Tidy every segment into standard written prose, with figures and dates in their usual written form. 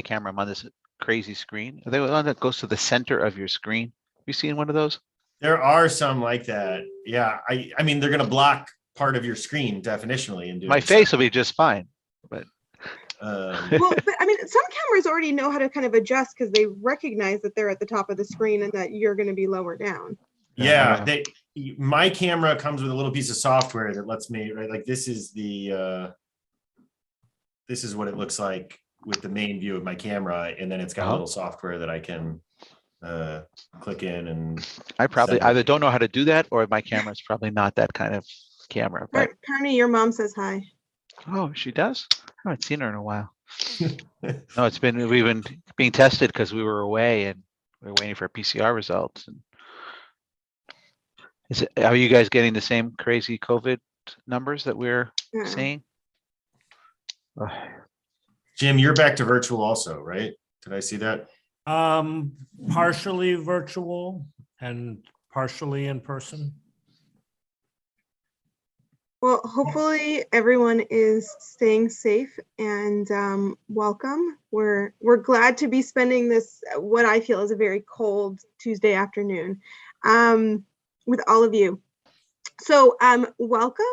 camera. I'm on this crazy screen. Are they the one that goes to the center of your screen? You seen one of those? There are some like that. Yeah. I mean, they're going to block part of your screen definitionally and do My face will be just fine, but well, but I mean, some cameras already know how to kind of adjust because they recognize that they're at the top of the screen and that you're going to be lower down. Yeah, my camera comes with a little piece of software that lets me, right? Like this is what it looks like with the main view of my camera, and then it's got a little software that I can click in. And I probably either don't know how to do that, or my camera is probably not that kind of camera. But Carney, your mom says hi. Oh, she does? I haven't seen her in a while. No, we've been being tested because we were away and we were waiting for PCR results. And are you guys getting the same crazy COVID numbers that we're seeing? Jim, you're back to virtual also, right? Did I see that? Partially virtual and partially in person. Well, hopefully everyone is staying safe and welcome. We're glad to be spending this, what I feel is a very cold Tuesday afternoon, with all of you. So welcome.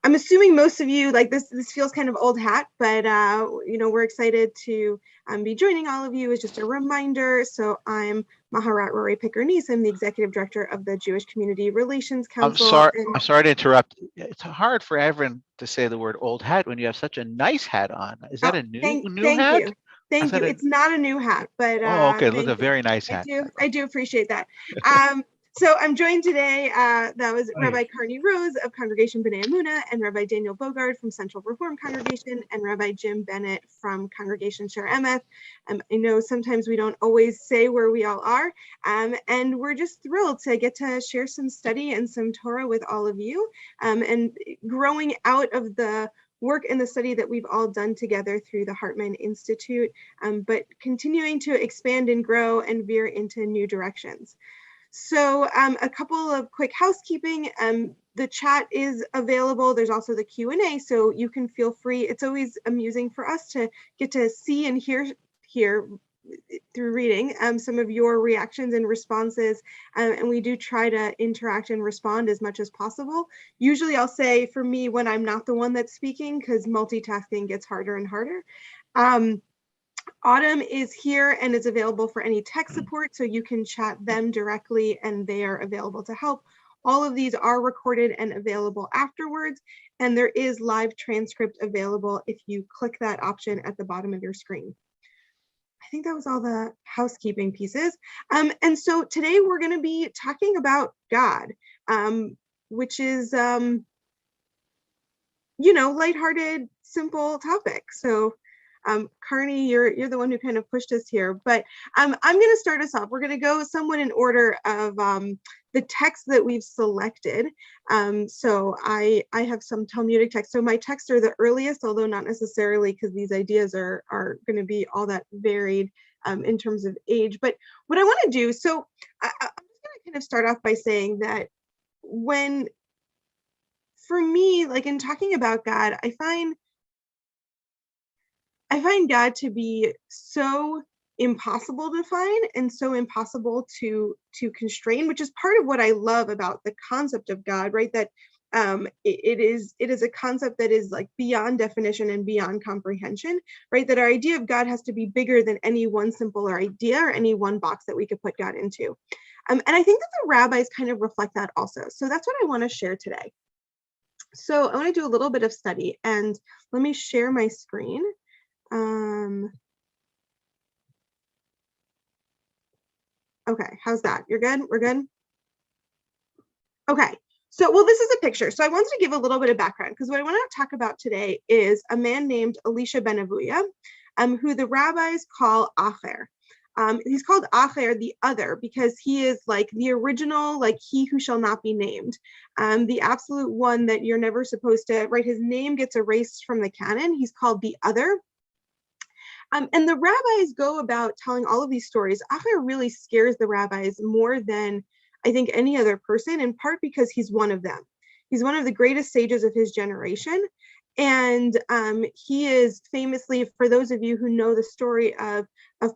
I'm assuming most of you, like this feels kind of old hat, but we're excited to be joining all of you. As just a reminder. So I'm Maharat Rory Picker-Nice. I'm the Executive Director of the Jewish Community Relations Council. I'm sorry to interrupt. It's hard for everyone to say the word old hat when you have such a nice hat on. Is that a new hat? Thank you. It's not a new hat, but okay, look, a very nice hat. I do appreciate that. So I'm joined today, that was Rabbi Carney Rose of Congregation B'nai Emunah, and Rabbi Daniel Bogard from Central Reform Congregation, and Rabbi Jim Bennett from Congregation Sher Emeth. I know sometimes we don't always say where we all are, and we're just thrilled to get to share some study and some Torah with all of you, and growing out of the work and the study that we've all done together through the Hartman Institute, but continuing to expand and grow and veer into new directions. So a couple of quick housekeeping. The chat is available. There's also the Q&A, so you can feel free. It's always amusing for us to get to see and hear through reading some of your reactions and responses, and we do try to interact and respond as much as possible. Usually I'll say for me when I'm not the one that's speaking, because multitasking gets harder and harder. Autumn is here and is available for any tech support, so you can chat them directly and they are available to help. All of these are recorded and available afterwards, and there is live transcript available if you click that option at the bottom of your screen. I think that was all the housekeeping pieces. And so today we're going to be talking about God, which is, lighthearted, simple topic. So Carney, you're the one who kind of pushed us here, but I'm going to start us off. We're going to go somewhat in order of the text that we've selected. So I have some Talmudic texts. So my texts are the earliest, although not necessarily because these ideas are going to be all that varied in terms of age. But what I want to do, so I'm just going to kind of start off by saying that for me, like in talking about God, I find God to be so impossible to find and so impossible to constrain, which is part of what I love about the concept of God, right? That it is a concept that is like beyond definition and beyond comprehension, right? That our idea of God has to be bigger than any one simple idea or any one box that we could put God into. And I think that the rabbis kind of reflect that also. So that's what I want to share today. So I want to do a little bit of study, and let me share my screen. Okay, how's that? You're good? We're good? Okay, so, well, this is a picture. So I wanted to give a little bit of background because what I want to talk about today is a man named Elisha ben Avuya, who the rabbis call Acher. He's called Acher, the other, because he is like the original, like he who shall not be named, the absolute one that you're never supposed to, right? His name gets erased from the canon. He's called the other. And the rabbis go about telling all of these stories. Acher really scares the rabbis more than I think any other person, in part because he's one of them. He's one of the greatest sages of his generation. And he is famously, for those of you who know the story of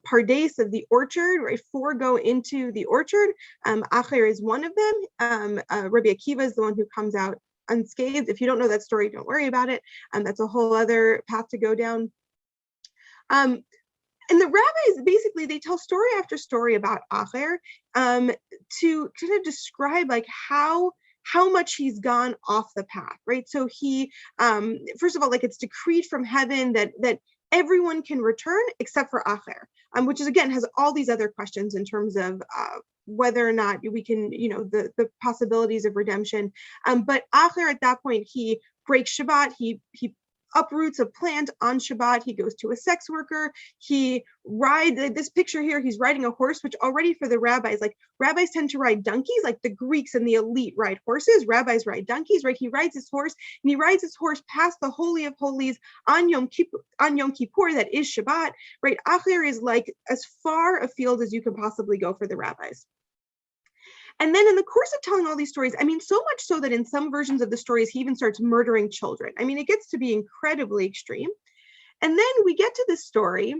Pardes, of the orchard, right? Four go into the orchard. Acher is one of them. Rabbi Akiva is the one who comes out unscathed. If you don't know that story, don't worry about it. That's a whole other path to go down. And the rabbis, basically, they tell story after story about Acher to kind of describe like how much he's gone off the path, right? So he, first of all, like it's decreed from heaven that everyone can return except for Acher, which is again has all these other questions in terms of whether or not we can, the possibilities of redemption. But Acher at that point, he breaks Shabbat, he uproots a plant on Shabbat, he goes to a sex worker, he rides, this picture here, he's riding a horse, which already for the rabbis, like rabbis tend to ride donkeys, like the Greeks and the elite ride horses, rabbis ride donkeys, right? He rides his horse, and he rides his horse past the Holy of Holies on Yom Kippur, that is Shabbat, right? Acher is like as far afield as you can possibly go for the rabbis. And then in the course of telling all these stories, I mean, so much so that in some versions of the stories, he even starts murdering children. I mean, it gets to be incredibly extreme. And then we get to this story.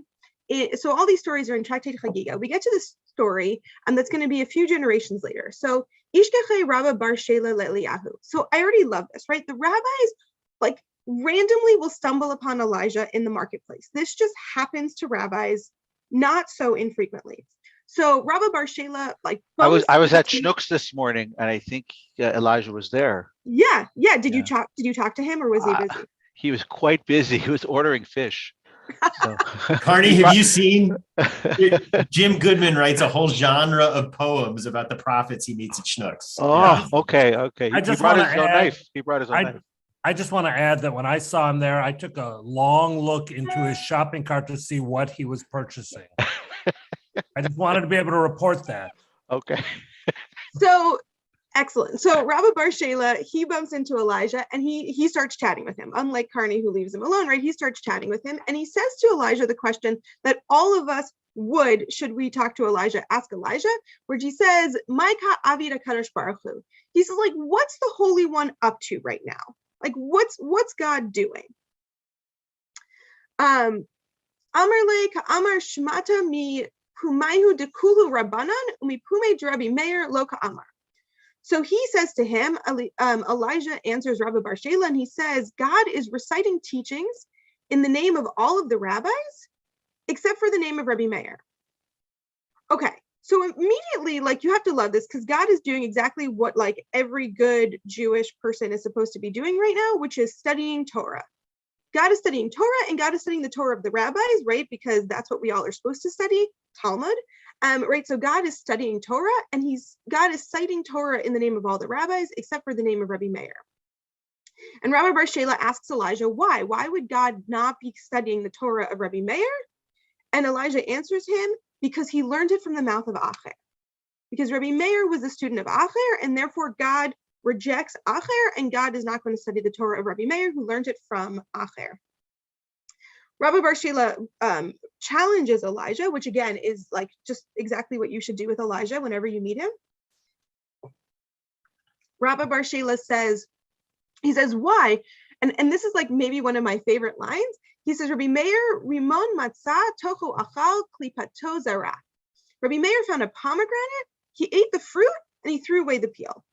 So all these stories are in Tractate Chagiga. We get to this story, and that's going to be a few generations later. So Ishkechei Rabba Bar Shela Le'Eliyahu. So I already love this, right? The rabbis like randomly will stumble upon Elijah in the marketplace. This just happens to rabbis not so infrequently. So Rabba Bar Shela, like I was at Schnucks this morning, and I think Elijah was there. Yeah. Did you talk to him, or was he busy? He was quite busy. He was ordering fish. So. Carney, have you seen? Jim Goodman writes a whole genre of poems about the prophets he meets at Schnucks. Oh, yeah. Okay. He brought his own knife. I just want to add that when I saw him there, I took a long look into his shopping cart to see what he was purchasing. I just wanted to be able to report that. Okay. So excellent. So Rabba Bar Shela, he bumps into Elijah and he starts chatting with him. Unlike Carney, who leaves him alone, right? He starts chatting with him, and he says to Elijah the question that all of us would, should we talk to Elijah, ask Elijah, where he says, Maika Avid HaKadosh Baruch Hu. He says, like, what's the Holy One up to right now? Like, what's God doing? Amar le Amar Shmata mi Pumayhu dekulu Rabbanan umipume Rabbi Meir lo Amar. So he says to him, Elijah answers Rabbi Bar Shela, and he says, God is reciting teachings in the name of all of the rabbis, except for the name of Rabbi Meir. Okay, so immediately, like, you have to love this, because God is doing exactly what like every good Jewish person is supposed to be doing right now, which is studying Torah. God is studying Torah, and God is studying the Torah of the rabbis, right? Because that's what we all are supposed to study, Talmud, right? So God is studying Torah, and God is citing Torah in the name of all the rabbis, except for the name of Rabbi Meir. And Rabbi Bar Shela asks Elijah, why? Why would God not be studying the Torah of Rabbi Meir? And Elijah answers him, because he learned it from the mouth of Acher. Because Rabbi Meir was a student of Acher, and therefore God rejects Acher, and God is not going to study the Torah of Rabbi Meir, who learned it from Acher. Rabbi Bar Shela challenges Elijah, which again is like just exactly what you should do with Elijah whenever you meet him. Rabbi Bar Shela says, why? And this is like maybe one of my favorite lines. He says, Rabbi Meir rimon matzah tochu achal klipato zara. Rabbi Meir found a pomegranate, he ate the fruit, and he threw away the peel.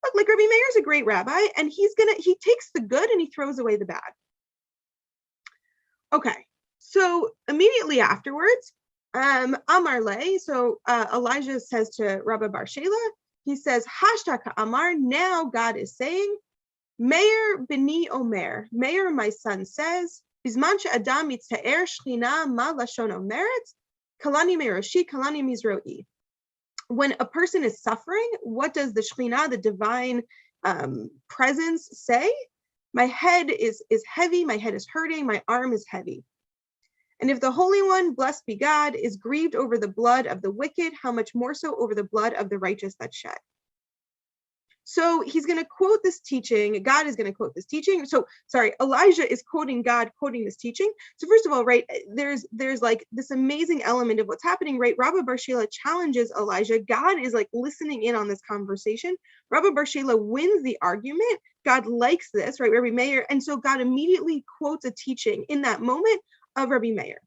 Look, like Rabbi Meir is a great rabbi, and he takes the good and he throws away the bad. Okay, so immediately afterwards, Amar le, so Elijah says to Rabbi Bar Shela, he says, Hashtaka Amar, now God is saying, Meir b'ni omer, Meir my son says, Bizman she'adam mitza'er shchina ma lashon omeret, kalani meroshi, kalani mizro'i. When a person is suffering, what does the Shekhinah, the divine presence, say? My head is heavy, my head is hurting, my arm is heavy. And if the Holy One, blessed be God, is grieved over the blood of the wicked, how much more so over the blood of the righteous that's shed? So he's going to quote this teaching. God is going to quote this teaching. So sorry, Elijah is quoting God, quoting this teaching. So first of all, right, there's like this amazing element of what's happening, right? Rabbah bar Shela challenges Elijah. God is like listening in on this conversation. Rabbah bar Shela wins the argument. God likes this, right? Rabbi Meir. And so God immediately quotes a teaching in that moment of Rabbi Meir.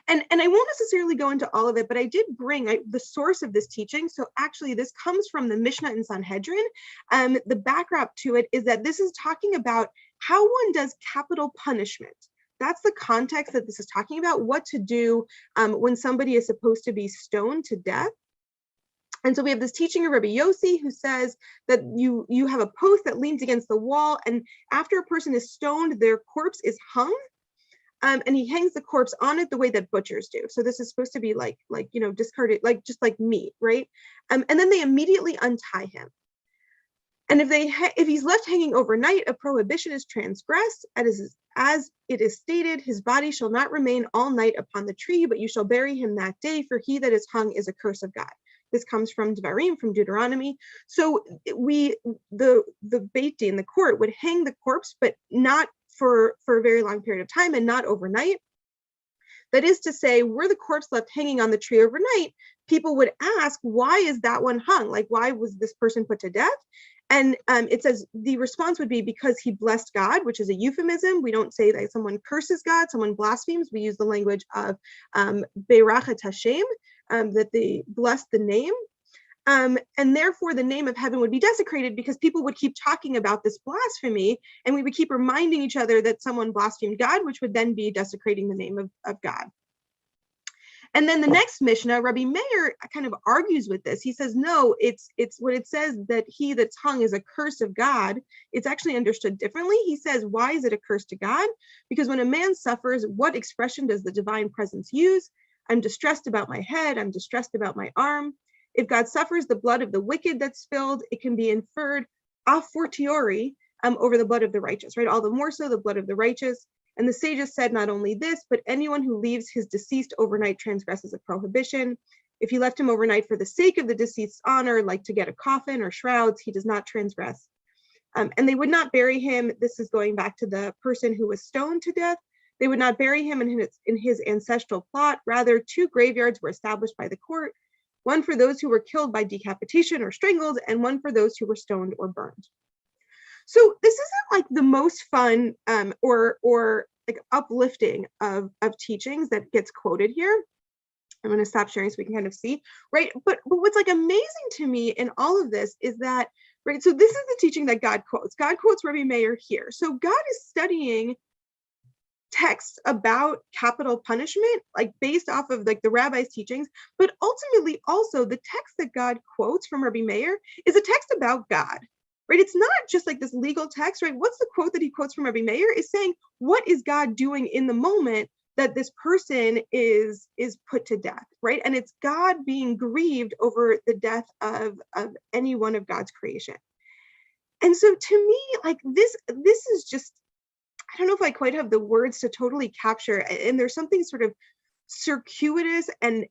And I won't necessarily go into all of it, but I did bring the source of this teaching. So actually, this comes from the Mishnah in Sanhedrin. The backdrop to it is that this is talking about how one does capital punishment. That's the context that this is talking about, what to do when somebody is supposed to be stoned to death. And so we have this teaching of Rabbi Yossi, who says that you have a post that leans against the wall, and after a person is stoned, their corpse is hung. And he hangs the corpse on it the way that butchers do. So this is supposed to be like discarded, just like meat, right? And then they immediately untie him. And if he's left hanging overnight, a prohibition is transgressed. As it is stated, his body shall not remain all night upon the tree, but you shall bury him that day, for he that is hung is a curse of God. This comes from Devarim, from Deuteronomy. So the Beit Din, the court, would hang the corpse, but not for a very long period of time and not overnight. That is to say, were the corpse left hanging on the tree overnight, people would ask, why is that one hung? Like, why was this person put to death? And it says the response would be because he blessed God, which is a euphemism. We don't say that someone curses God, someone blasphemes. We use the language of Beirachat Hashem, that they blessed the name. And therefore, the name of heaven would be desecrated because people would keep talking about this blasphemy, and we would keep reminding each other that someone blasphemed God, which would then be desecrating the name of God. And then the next Mishnah, Rabbi Meir kind of argues with this. He says, no, it's what it says that he that's hung is a curse of God. It's actually understood differently. He says, why is it a curse to God? Because when a man suffers, what expression does the divine presence use? I'm distressed about my head. I'm distressed about my arm. If God suffers the blood of the wicked that's spilled, it can be inferred a fortiori over the blood of the righteous, right? All the more so the blood of the righteous. And the sages said not only this, but anyone who leaves his deceased overnight transgresses a prohibition. If he left him overnight for the sake of the deceased's honor, like to get a coffin or shrouds, he does not transgress. And they would not bury him. This is going back to the person who was stoned to death. They would not bury him in his ancestral plot. Rather, 2 graveyards were established by the court, one for those who were killed by decapitation or strangled, and one for those who were stoned or burned. So this isn't like the most fun or like uplifting of teachings that gets quoted here. I'm going to stop sharing so we can kind of see, right? But what's like amazing to me in all of this is that, right? So this is the teaching that God quotes. God quotes Rabbi Meir here. So God is studying texts about capital punishment, like based off of like the rabbi's teachings, but ultimately also the text that God quotes from Rabbi Meir is a text about God. Right? It's not just like this legal text, right? What's the quote that he quotes from Rabbi Meir is saying, what is God doing in the moment that this person is put to death, right? And it's God being grieved over the death of any one of God's creation. And so to me, like this is just, I don't know if I quite have the words to totally capture, and there's something sort of circuitous and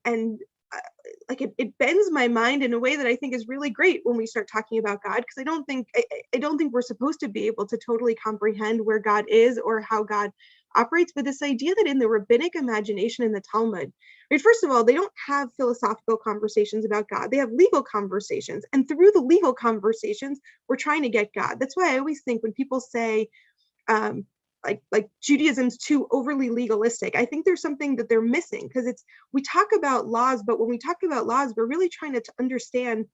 like it bends my mind in a way that I think is really great when we start talking about God, because I don't think we're supposed to be able to totally comprehend where God is or how God operates. But this idea that in the rabbinic imagination in the Talmud, right, first of all, they don't have philosophical conversations about God. They have legal conversations. And through the legal conversations, we're trying to get God. That's why I always think when people say, like Judaism's too overly legalistic, I think there's something that they're missing, because we talk about laws, but when we talk about laws, we're really trying to understand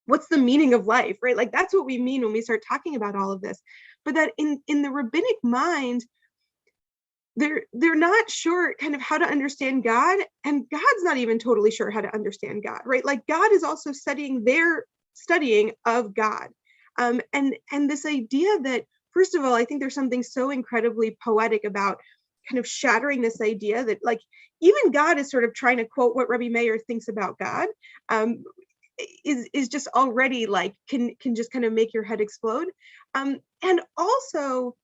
what's the meaning of life, right? Like that's what we mean when we start talking about all of this. But that in the rabbinic mind, they're not sure kind of how to understand God, and God's not even totally sure how to understand God, right? Like God is also studying their studying of God. And this idea that, first of all, I think there's something so incredibly poetic about kind of shattering this idea that like even God is sort of trying to quote what Rabbi Meir thinks about God, is just already like can just kind of make your head explode. And also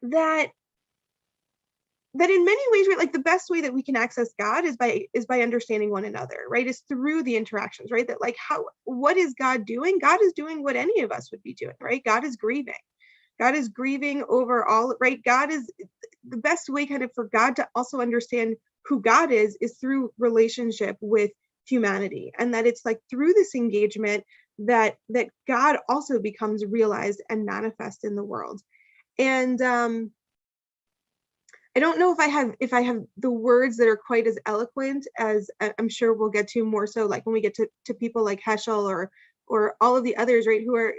that that in many ways, right, like the best way that we can access God is by understanding one another, right? Is through the interactions, right? That like what is God doing? God is doing what any of us would be doing, right? God is grieving. God is grieving over all, right? God is the best way kind of for God to also understand who God is through relationship with humanity. And that it's like through this engagement that God also becomes realized and manifest in the world. And I don't know if I have the words that are quite as eloquent as I'm sure we'll get to more so like when we get to people like Heschel or all of the others, right, who are,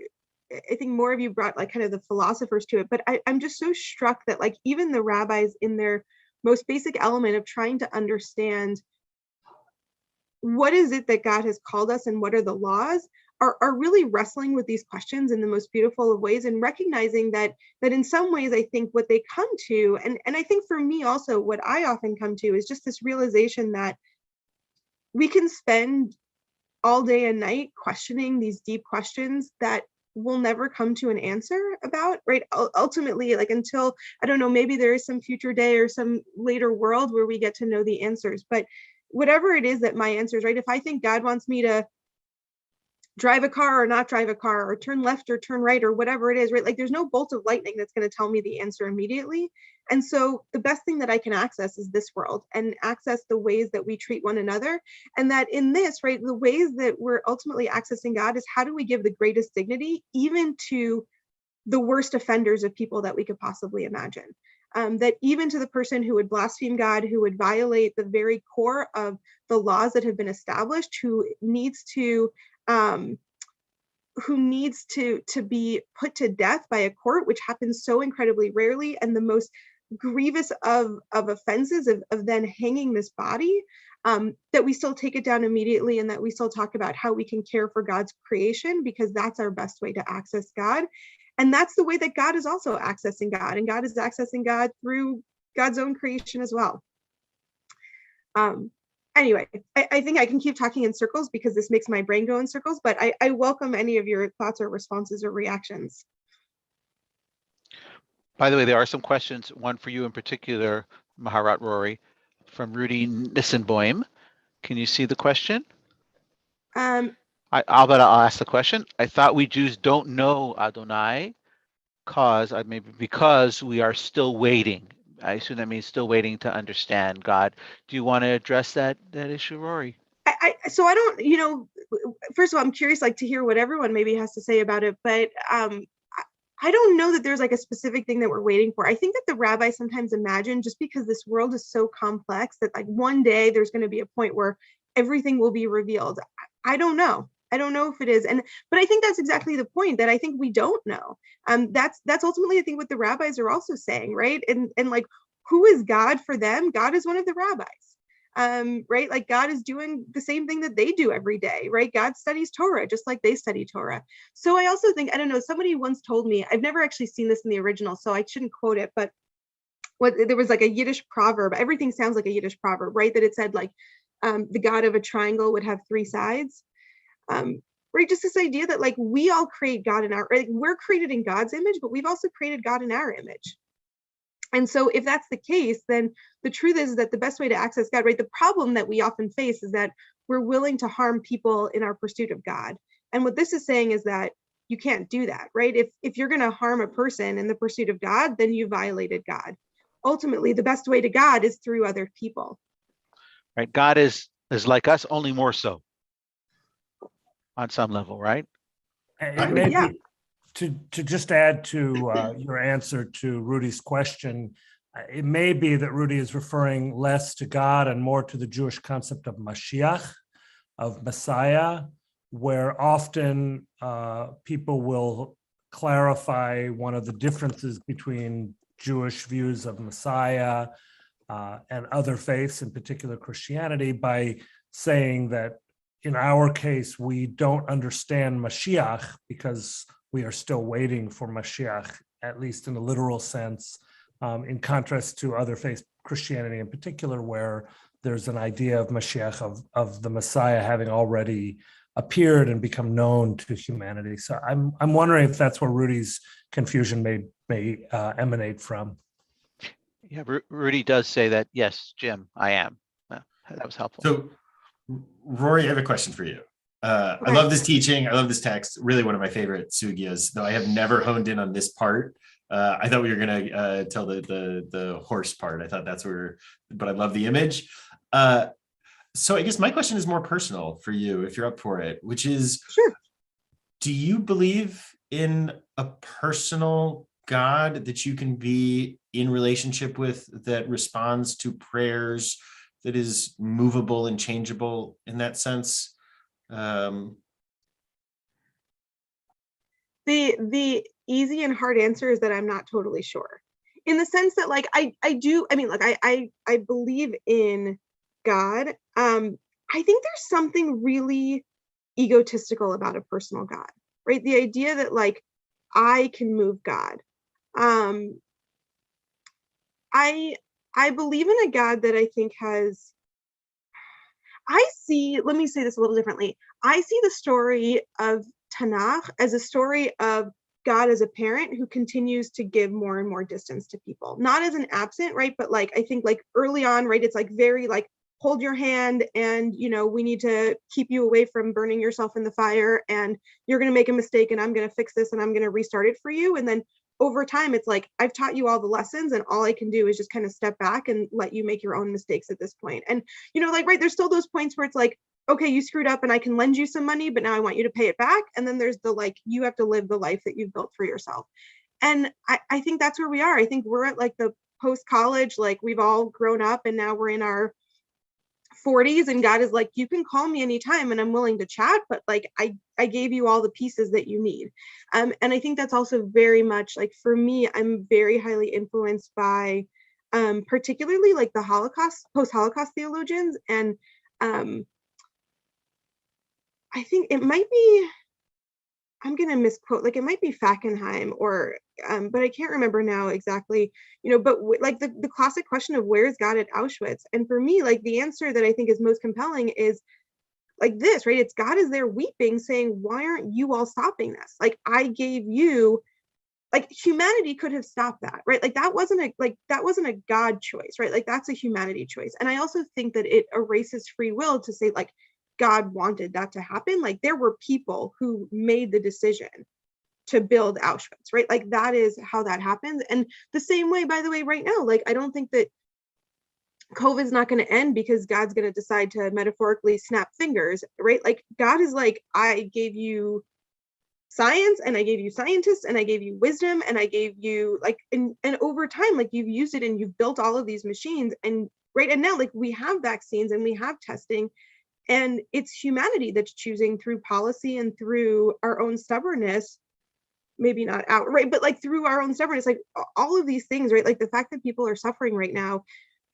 I think more of you brought like kind of the philosophers to it, but I'm just so struck that like even the rabbis in their most basic element of trying to understand what is it that God has called us and what are the laws are really wrestling with these questions in the most beautiful of ways and recognizing that in some ways I think what they come to, and I think for me also what I often come to is just this realization that we can spend all day and night questioning these deep questions that we'll never come to an answer about, right? Ultimately, like until, I don't know, maybe there is some future day or some later world where we get to know the answers, but whatever it is that my answer is, right? If I think God wants me to drive a car or not drive a car or turn left or turn right or whatever it is, right? Like there's no bolt of lightning that's going to tell me the answer immediately. And so the best thing that I can access is this world and access the ways that we treat one another. And that in this, right, the ways that we're ultimately accessing God is how do we give the greatest dignity even to the worst offenders of people that we could possibly imagine. That even to the person who would blaspheme God, who would violate the very core of the laws that have been established, who needs to be put to death by a court, which happens so incredibly rarely, and the most grievous of offenses of then hanging this body, that we still take it down immediately and that we still talk about how we can care for God's creation because that's our best way to access God. And that's the way that God is also accessing God, and God is accessing God through God's own creation as well. Anyway, I think I can keep talking in circles because this makes my brain go in circles, but I welcome any of your thoughts or responses or reactions. By the way, there are some questions, one for you in particular, Maharat Rory, from Rudy Nissenboim. Can you see the question? I'll ask the question. I thought we Jews don't know Adonai because we are still waiting. I assume that means still waiting to understand God. Do you want to address that issue, Rory? So I don't, first of all, I'm curious like to hear what everyone maybe has to say about it, but I don't know that there's like a specific thing that we're waiting for. I think that the rabbis sometimes imagine just because this world is so complex that like one day there's going to be a point where everything will be revealed. I don't know. I don't know if it is. But I think that's exactly the point, that I think we don't know. That's ultimately, I think, what the rabbis are also saying, right? And like, who is God for them? God is one of the rabbis. Right? Like God is doing the same thing that they do every day, right? God studies Torah just like they study Torah. So I also think, I don't know, somebody once told me, I've never actually seen this in the original, so I shouldn't quote it, but there was like a Yiddish proverb. Everything sounds like a Yiddish proverb, right? That it said like the God of a triangle would have three sides. Right? Just this idea that like we all create God in our, like, we're created in God's image, but we've also created God in our image. And so if that's the case, then the truth is that the best way to access God, right? The problem that we often face is that we're willing to harm people in our pursuit of God. And what this is saying is that you can't do that, right? If you're going to harm a person in the pursuit of God, then you violated God. Ultimately, the best way to God is through other people. Right. God is like us, only more so on some level, right? Maybe Yeah. to just add to your answer to Rudy's question, it may be that Rudy is referring less to God and more to the Jewish concept of Mashiach, of Messiah, where often people will clarify one of the differences between Jewish views of Messiah and other faiths, in particular Christianity, by saying that in our case, we don't understand Mashiach because we are still waiting for Mashiach, at least in a literal sense, in contrast to other faiths, Christianity in particular, where there's an idea of Mashiach, of the Messiah having already appeared and become known to humanity. So I'm wondering if that's where Rudy's confusion may emanate from. Yeah, Rudy does say that. Yes, Jim, I am. That was helpful. So, Rory, I have a question for you. I Okay. love this teaching. I love this text. Really one of my favorite sugyas, though I have never honed in on this part. I thought we were going to tell the horse part. I thought that's where, but I love the image. So I guess my question is more personal for you, if you're up for it, which is, Sure. do you believe in a personal God that you can be in relationship with, that responds to prayers, that is movable and changeable in that sense? The easy and hard answer is that I'm not totally sure, in the sense that like I do, I mean, like I believe in God. I think there's something really egotistical about a personal God, right? The idea that like I can move God. Um, I I believe in a God that I think has, let me say this a little differently. I see the story of Tanakh as a story of God as a parent who continues to give more and more distance to people, not as an absent, right? But like, I think like early on, right, it's like very like, hold your hand, and we need to keep you away from burning yourself in the fire, and you're going to make a mistake, and I'm going to fix this, and I'm going to restart it for you. And then over time, it's like, I've taught you all the lessons, and all I can do is just kind of step back and let you make your own mistakes at this point. And like, right, there's still those points where it's like, okay, you screwed up and I can lend you some money, but now I want you to pay it back. And then there's the like, you have to live the life that you've built for yourself. And I think that's where we are. I think we're at like the post-college, like we've all grown up and now we're in our 40s, and God is like, you can call me anytime and I'm willing to chat, but like I gave you all the pieces that you need. And I think that's also very much like, for me, I'm very highly influenced by particularly like the Holocaust, post-Holocaust theologians. And I think it might be, I'm going to misquote, like it might be Fackenheim or, but I can't remember now exactly, but like the classic question of where's God at Auschwitz? And for me, like the answer that I think is most compelling is like this, right? It's God is there weeping saying, why aren't you all stopping this? Like I gave you, like humanity could have stopped that, right? Like that wasn't a God choice, right? Like that's a humanity choice. And I also think that it erases free will to say like, God wanted that to happen. Like there were people who made the decision to build Auschwitz, right? Like that is how that happens. And the same way, by the way, right now, like I don't think that COVID's not going to end because God's going to decide to metaphorically snap fingers, right? Like God is like, I gave you science and I gave you scientists and I gave you wisdom and I gave you like, and over time, like you've used it and you've built all of these machines, and right. And now like we have vaccines and we have testing. And it's humanity that's choosing through policy and through our own stubbornness, maybe not outright, but like through our own stubbornness, like all of these things, right? Like the fact that people are suffering right now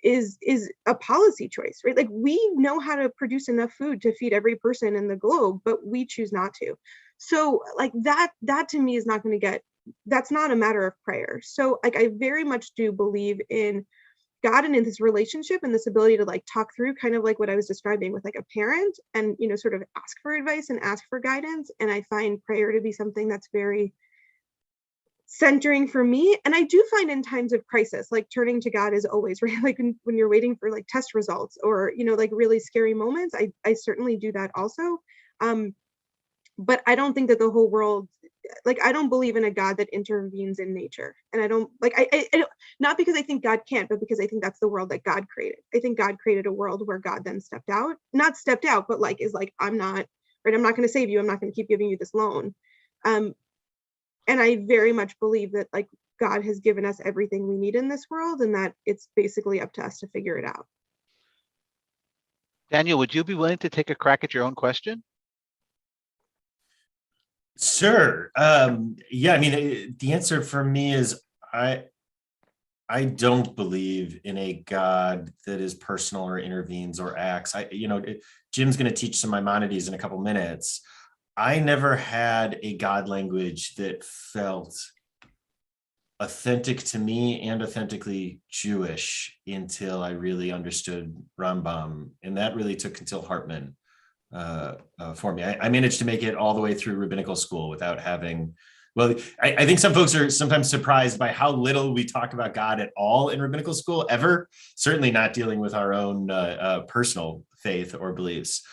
is a policy choice, right? Like we know how to produce enough food to feed every person in the globe, but we choose not to. So like that to me is not going to that's not a matter of prayer. So like I very much do believe in God and in this relationship and this ability to like talk through kind of like what I was describing with like a parent and, sort of ask for advice and ask for guidance. And I find prayer to be something that's very centering for me. And I do find in times of crisis, like turning to God is always, right? Like when you're waiting for like test results or, like really scary moments, I certainly do that also. But I don't think that the whole world, like, I don't believe in a God that intervenes in nature. And I don't like, I don't, not because I think God can't, but because I think that's the world that God created. I think God created a world where God then not stepped out, but like, is like, I'm not going to save you. I'm not going to keep giving you this loan. And I very much believe that like God has given us everything we need in this world and that it's basically up to us to figure it out. Daniel, would you be willing to take a crack at your own question? Sure. Yeah, I mean, the answer for me is I don't believe in a God that is personal or intervenes or acts. Jim's going to teach some Maimonides in a couple minutes. I never had a God language that felt authentic to me and authentically Jewish until I really understood Rambam. And that really took until Hartman for me. I managed to make it all the way through rabbinical school without having Well, I think some folks are sometimes surprised by how little we talk about God at all in rabbinical school, ever. Certainly not dealing with our own personal faith or beliefs.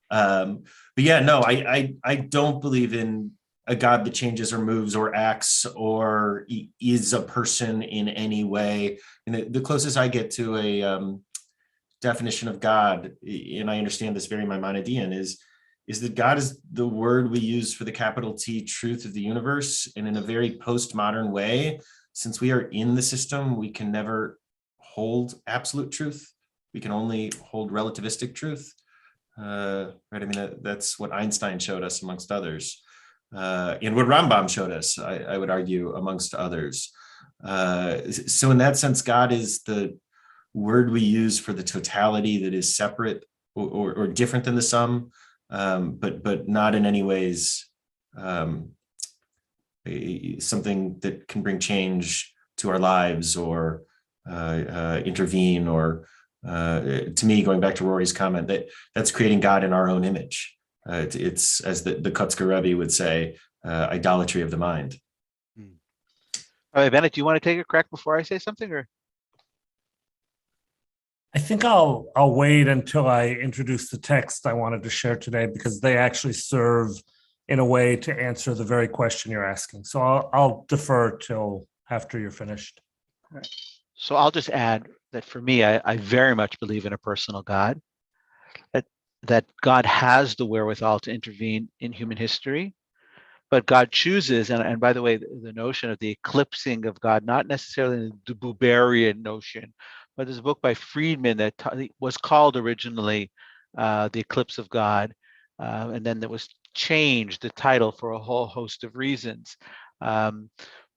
But yeah, no, I don't believe in a God that changes or moves or acts or is a person in any way. And the closest I get to a definition of God, and I understand this very Maimonidean, is that God is the word we use for the capital T truth of the universe. And in a very postmodern way, since we are in the system, we can never hold absolute truth. We can only hold relativistic truth. Right? I mean, that's what Einstein showed us, amongst others. And what Rambam showed us, I would argue, amongst others. So in that sense, God is the word we use for the totality that is separate or different than the sum. But not in any ways something that can bring change to our lives or intervene, or to me, going back to Rory's comment, that's creating God in our own image. It's as the Kotzker Rebbe would say, idolatry of the mind. All right, Bennett, do you want to take a crack before I say something, or? I think I'll wait until I introduce the text I wanted to share today, because they actually serve in a way to answer the very question you're asking. So I'll defer till after you're finished. All right. So I'll just add that for me, I very much believe in a personal God, that God has the wherewithal to intervene in human history, but God chooses, and by the way, the notion of the eclipsing of God, not necessarily the Buberian notion, but there's a book by Friedman that was called originally The Eclipse of God, and then there was changed the title for a whole host of reasons.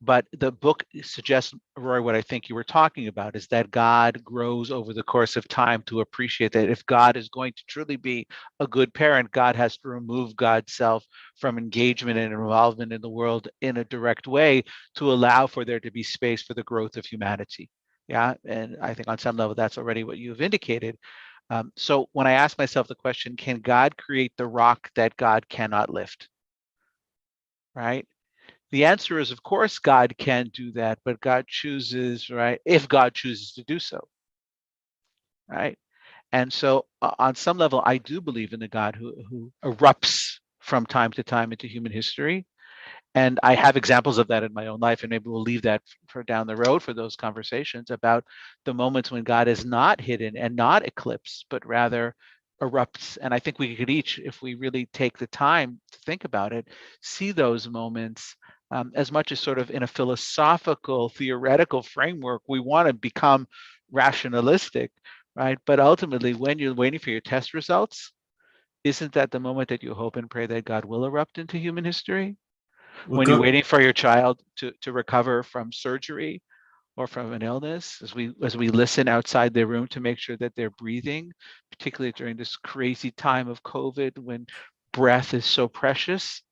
But the book suggests, Roy, what I think you were talking about is that God grows over the course of time to appreciate that if God is going to truly be a good parent, God has to remove God's self from engagement and involvement in the world in a direct way to allow for there to be space for the growth of humanity. Yeah, and I think on some level that's already what you've indicated. So when I ask myself the question, can God create the rock that God cannot lift? Right? The answer is, of course, God can do that, but God chooses, right? If God chooses to do so, right? And so on some level, I do believe in the God who erupts from time to time into human history. And I have examples of that in my own life, and maybe we'll leave that for down the road for those conversations about the moments when God is not hidden and not eclipsed, but rather erupts. And I think we could each, if we really take the time to think about it, see those moments as much as sort of in a philosophical, theoretical framework. We want to become rationalistic, right? But ultimately, when you're waiting for your test results, isn't that the moment that you hope and pray that God will erupt into human history? Well, When you're waiting for your child to recover from surgery or from an illness, as we listen outside their room to make sure that they're breathing, particularly during this crazy time of COVID when breath is so precious,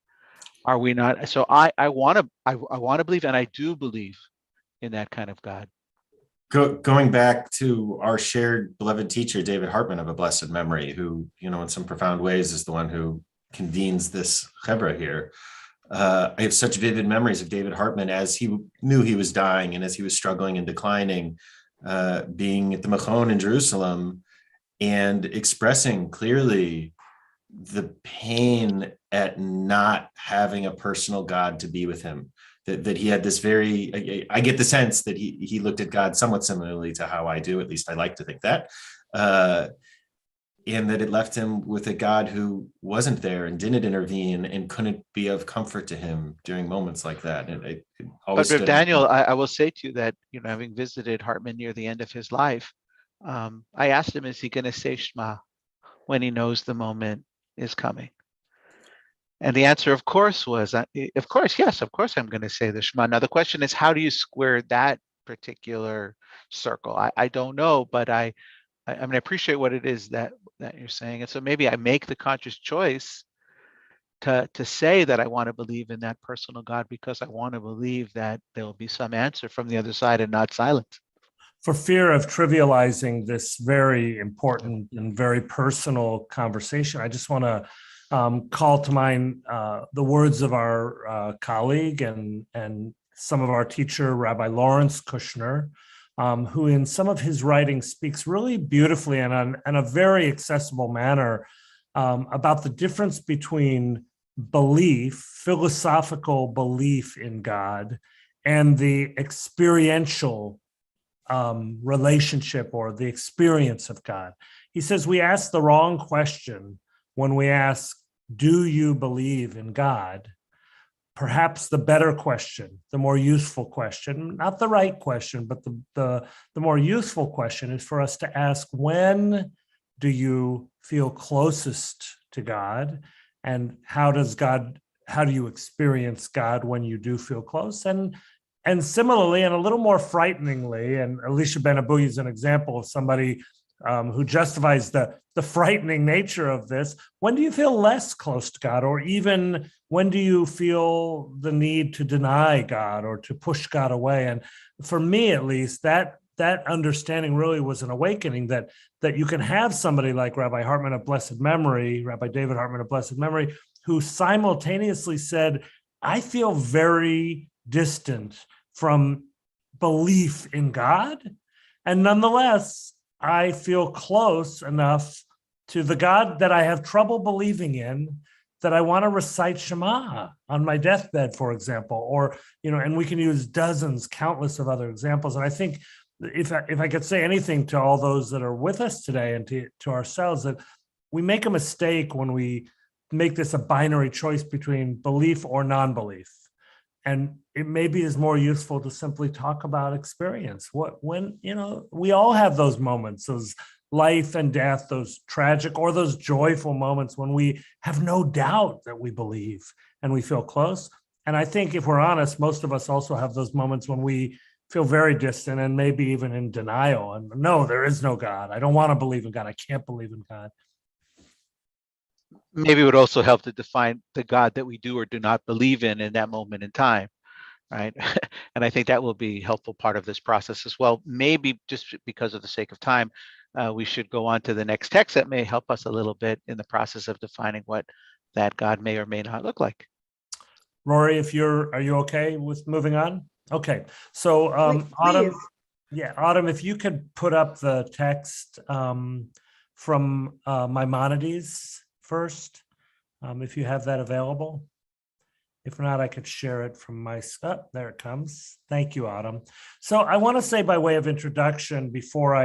are we not? So I want to believe, and I do believe in that kind of God. Going back to our shared beloved teacher, David Hartman of a blessed memory, who, in some profound ways is the one who convenes this chevra here. I have such vivid memories of David Hartman as he knew he was dying and as he was struggling and declining, being at the Machon in Jerusalem and expressing clearly the pain at not having a personal God to be with him. That he had this I get the sense that he looked at God somewhat similarly to how I do, at least I like to think that. And that it left him with a God who wasn't there and didn't intervene and couldn't be of comfort to him during moments like that. And it always But Daniel, I will say to you that, having visited Hartman near the end of his life, I asked him, is he going to say Shema when he knows the moment is coming? And the answer, of course, was, of course, yes, of course I'm going to say the Shema. Now, the question is, how do you square that particular circle? I don't know, but I appreciate what it is that you're saying. And so maybe I make the conscious choice to say that I want to believe in that personal God because I want to believe that there will be some answer from the other side and not silence. For fear of trivializing this very important and very personal conversation, I just want to call to mind the words of our colleague and some of our teacher, Rabbi Lawrence Kushner, who in some of his writings speaks really beautifully and in a very accessible manner about the difference between belief, philosophical belief in God, and the experiential relationship or the experience of God. He says we ask the wrong question when we ask, do you believe in God? Perhaps the better question, the more useful question, not the right question, but the more useful question is for us to ask, when do you feel closest to God? And how do you experience God when you do feel close? And similarly, and a little more frighteningly, and Elisha Ben Abuya is an example of somebody who justifies the frightening nature of this. When do you feel less close to God? Or even when do you feel the need to deny God or to push God away? And for me, at least, that understanding really was an awakening that you can have somebody like Rabbi Hartman of blessed memory, Rabbi David Hartman of blessed memory, who simultaneously said, I feel very distant from belief in God. And nonetheless, I feel close enough to the God that I have trouble believing in that I want to recite Shema on my deathbed, for example, or, and we can use dozens, countless of other examples. And I think if I could say anything to all those that are with us today and to ourselves, that we make a mistake when we make this a binary choice between belief or non-belief. And it maybe is more useful to simply talk about experience. When we all have those moments, those life and death, those tragic or those joyful moments when we have no doubt that we believe and we feel close. And I think if we're honest, most of us also have those moments when we feel very distant and maybe even in denial. And no, there is no God. I don't want to believe in God. I can't believe in God. Maybe it would also help to define the God that we do or do not believe in that moment in time, right? And I think that will be a helpful part of this process as well. Maybe just because of the sake of time, we should go on to the next text that may help us a little bit in the process of defining what that God may or may not look like. Rory, are you okay with moving on? Okay, so Autumn, Autumn, if you could put up the text from Maimonides first, if you have that available. If not, I could share it from my, there it comes. Thank you, Autumn. So I want to say by way of introduction, before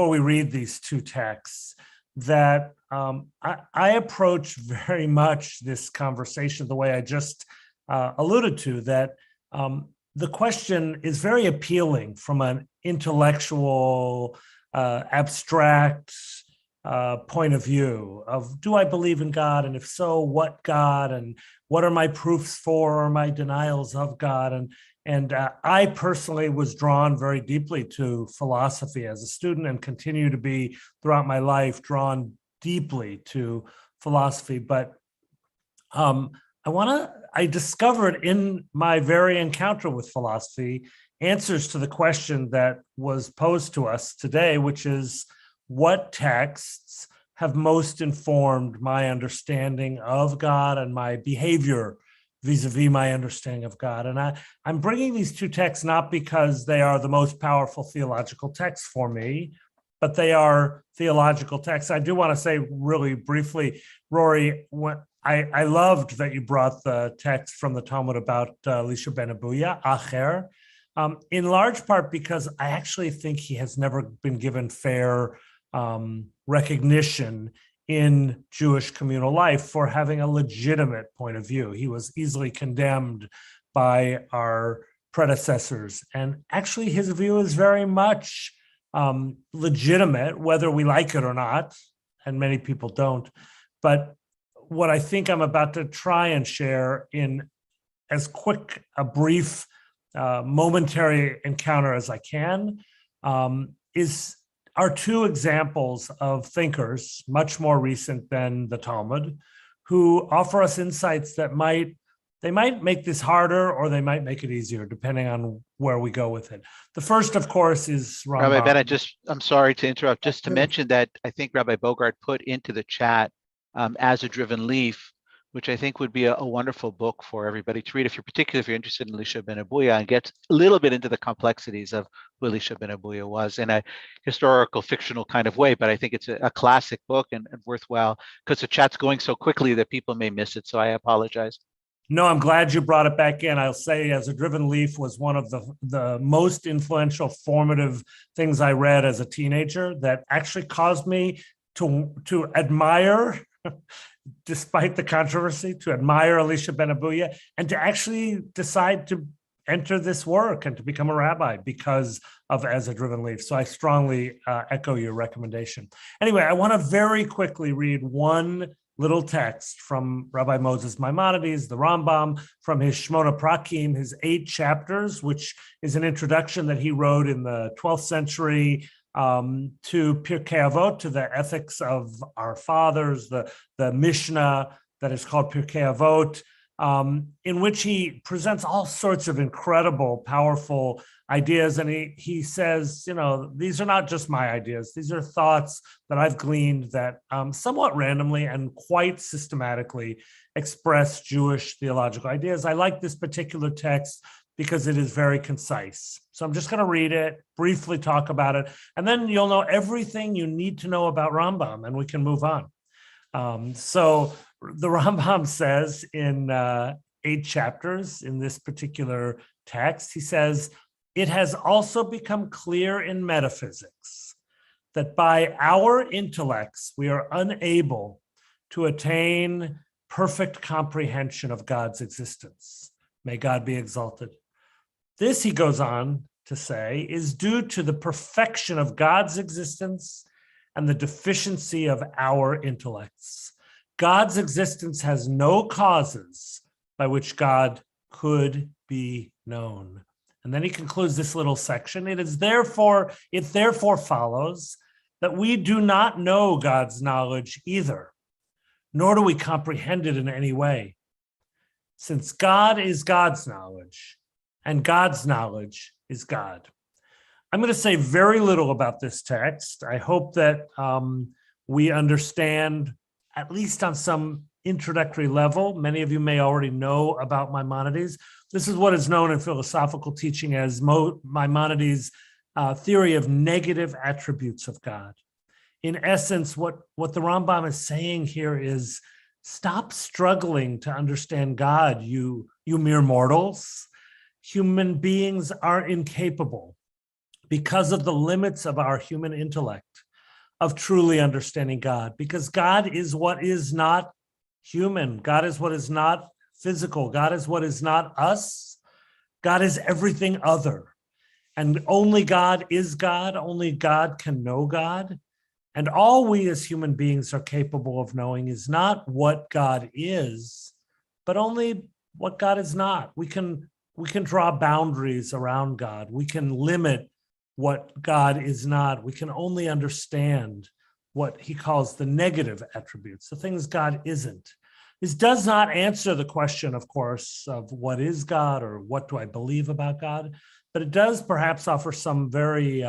we read these two texts, that I approach very much this conversation the way I just alluded to, that the question is very appealing from an intellectual, abstract point of view of, do I believe in God? And if so, what God? And what are my proofs for or my denials of God? And I personally was drawn very deeply to philosophy as a student and continue to be throughout my life drawn deeply to philosophy. But I discovered in my very encounter with philosophy answers to the question that was posed to us today, which is, what texts have most informed my understanding of God and my behavior vis-a-vis my understanding of God? And I'm bringing these two texts not because they are the most powerful theological texts for me, but they are theological texts. I do want to say really briefly, Rory, I loved that you brought the text from the Talmud about Elisha ben Abuya, Acher, in large part because I actually think he has never been given fair recognition in Jewish communal life for having a legitimate point of view. He was easily condemned by our predecessors. And actually his view is very much legitimate, whether we like it or not, and many people don't. But what I think I'm about to try and share in as quick a brief momentary encounter as I can are two examples of thinkers, much more recent than the Talmud, who offer us insights that might make this harder or they might make it easier, depending on where we go with it. The first, of course, is Rambam. Rabbi Bennett, I'm sorry to interrupt, just to mention that I think Rabbi Bogart put into the chat As a Driven Leaf, which I think would be a wonderful book for everybody to read, particularly if you're interested in Elisha ben Abuya and get a little bit into the complexities of who Elisha ben Abuya was in a historical, fictional kind of way. But I think it's a classic book and worthwhile, because the chat's going so quickly that people may miss it. So I apologize. No, I'm glad you brought it back in. I'll say As a Driven Leaf was one of the most influential, formative things I read as a teenager that actually caused me to admire, despite the controversy, to admire Elisha ben Abuya and to actually decide to enter this work and to become a rabbi because of As a Driven Leaf. So I strongly echo your recommendation. Anyway, I want to very quickly read one little text from Rabbi Moses Maimonides, the Rambam, from his Shmona Prakim, his 8 chapters, which is an introduction that he wrote in the 12th century to Pirkei Avot, to the ethics of our fathers, the Mishnah that is called Pirkei Avot, in which he presents all sorts of incredible, powerful ideas. And he says, these are not just my ideas. These are thoughts that I've gleaned that somewhat randomly and quite systematically express Jewish theological ideas. I like this particular text because it is very concise. So I'm just going to read it, briefly talk about it, and then you'll know everything you need to know about Rambam, and we can move on. So the Rambam says in 8 chapters in this particular text, he says, "It has also become clear in metaphysics that by our intellects, we are unable to attain perfect comprehension of God's existence. May God be exalted. This," he goes on to say, "is due to the perfection of God's existence and the deficiency of our intellects. God's existence has no causes by which God could be known." And then he concludes this little section. It therefore follows that we do not know God's knowledge either, nor do we comprehend it in any way. Since God is God's knowledge, and God's knowledge is God. I'm going to say very little about this text. I hope that we understand, at least on some introductory level. Many of you may already know about Maimonides. This is what is known in philosophical teaching as Maimonides' theory of negative attributes of God. In essence, what the Rambam is saying here is, stop struggling to understand God, you mere mortals. Human beings are incapable, because of the limits of our human intellect, of truly understanding God, because God is what is not human. God is what is not physical. God is what is not us. God is everything other. And only God is God. Only God can know God. And all we as human beings are capable of knowing is not what God is, but only what God is not. We can draw boundaries around God. We can limit what God is not. We can only understand what he calls the negative attributes, the things God isn't. This does not answer the question, of course, of what is God or what do I believe about God, but it does perhaps offer some very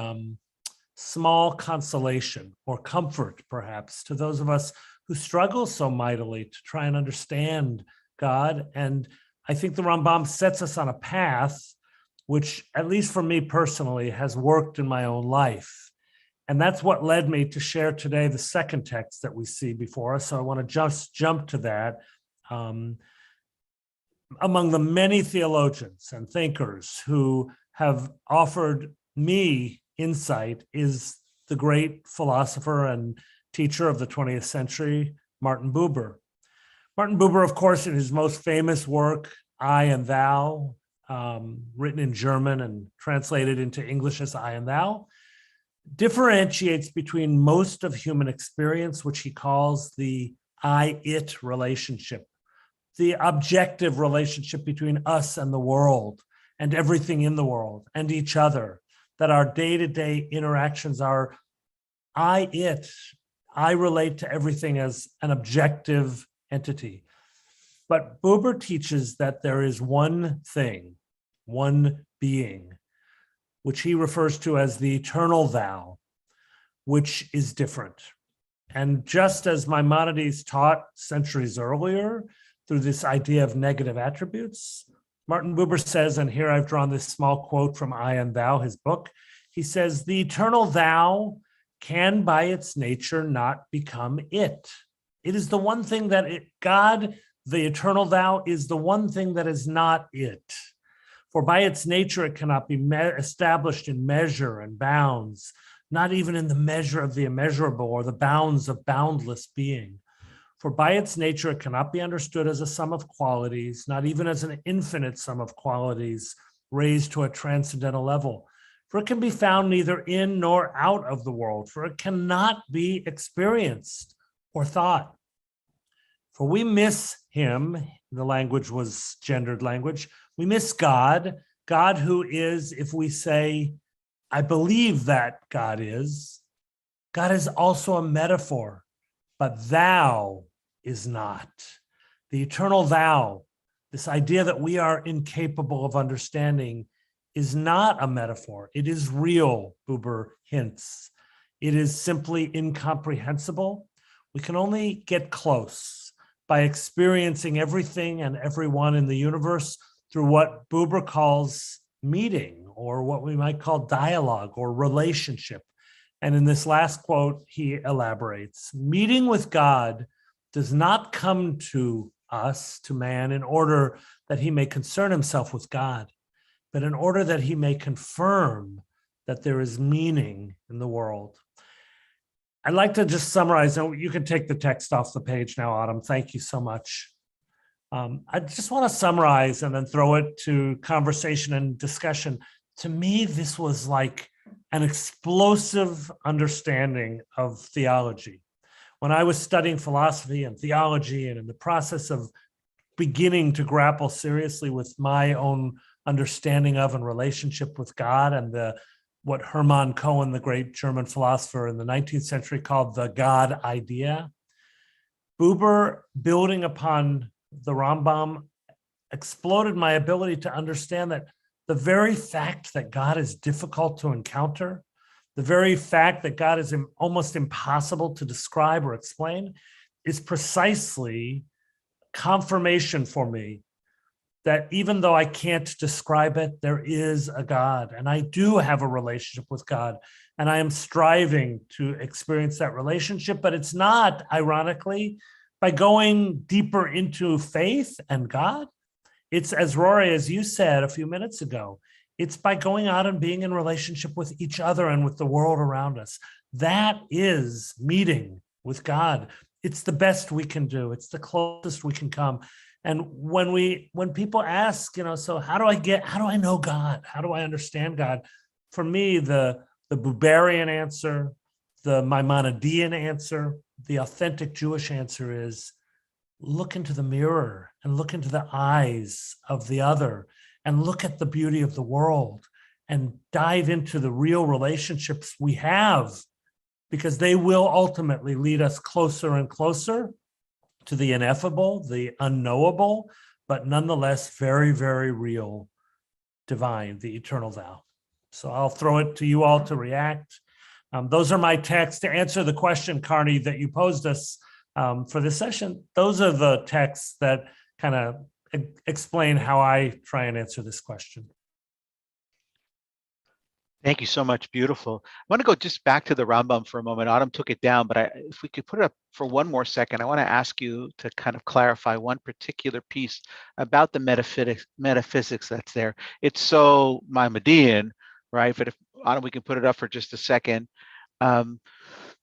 small consolation or comfort, perhaps, to those of us who struggle so mightily to try and understand God. And I think the Rambam sets us on a path which, at least for me personally, has worked in my own life. And that's what led me to share today the second text that we see before us. So I want to just jump to that. Among the many theologians and thinkers who have offered me insight is the great philosopher and teacher of the 20th century, Martin Buber. Martin Buber, of course, in his most famous work, I and Thou, written in German and translated into English as I and Thou, differentiates between most of human experience, which he calls the I-it relationship, the objective relationship between us and the world and everything in the world and each other, that our day-to-day interactions are I-it. I relate to everything as an objective entity. But Buber teaches that there is one thing, one being, which he refers to as the eternal thou, which is different. And just as Maimonides taught centuries earlier through this idea of negative attributes, Martin Buber says, and here I've drawn this small quote from I and Thou, his book. He says, the eternal thou can by its nature not become it. It is the one thing that God, the eternal thou, is the one thing that is not it. For by its nature, it cannot be established in measure and bounds, not even in the measure of the immeasurable or the bounds of boundless being. For by its nature, it cannot be understood as a sum of qualities, not even as an infinite sum of qualities raised to a transcendental level. For it can be found neither in nor out of the world, for it cannot be experienced or thought. For we miss him, the language was gendered language, we miss God, God who is, if we say, I believe that God is also a metaphor, but thou is not. The eternal thou, this idea that we are incapable of understanding, is not a metaphor. It is real, Buber hints. It is simply incomprehensible. We can only get close by experiencing everything and everyone in the universe through what Buber calls meeting, or what we might call dialogue or relationship. And in this last quote, he elaborates, meeting with God does not come to us, to man, in order that he may concern himself with God, but in order that he may confirm that there is meaning in the world. I'd like to just summarize, and you can take the text off the page now, Autumn. Thank you so much. I just want to summarize and then throw it to conversation and discussion. To me, this was like an explosive understanding of theology. When I was studying philosophy and theology, and in the process of beginning to grapple seriously with my own understanding of and relationship with God, and what Hermann Cohen, the great German philosopher in the 19th century, called the God idea, Buber, building upon the Rambam, exploded my ability to understand that the very fact that God is difficult to encounter, the very fact that God is almost impossible to describe or explain, is precisely confirmation for me that even though I can't describe it, there is a God, and I do have a relationship with God, and I am striving to experience that relationship, but it's not, ironically, by going deeper into faith and God. It's, as Rory, as you said a few minutes ago, it's by going out and being in relationship with each other and with the world around us. That is meeting with God. It's the best we can do. It's the closest we can come. And when people ask, so how do I know God? How do I understand God? For me, the Buberian answer, the Maimonidean answer, the authentic Jewish answer is look into the mirror and look into the eyes of the other and look at the beauty of the world and dive into the real relationships we have, because they will ultimately lead us closer and closer to the ineffable, the unknowable, but nonetheless very, very real, divine, the eternal thou. So I'll throw it to you all to react. Those are my texts. To answer the question, Carney, that you posed us for this session, those are the texts that kind of explain how I try and answer this question. Thank you so much. Beautiful. I want to go just back to the Rambam for a moment. Autumn took it down, but if we could put it up for one more second, I want to ask you to kind of clarify one particular piece about the metaphysics that's there. It's so Maimonidean, right? But if Autumn, we can put it up for just a second.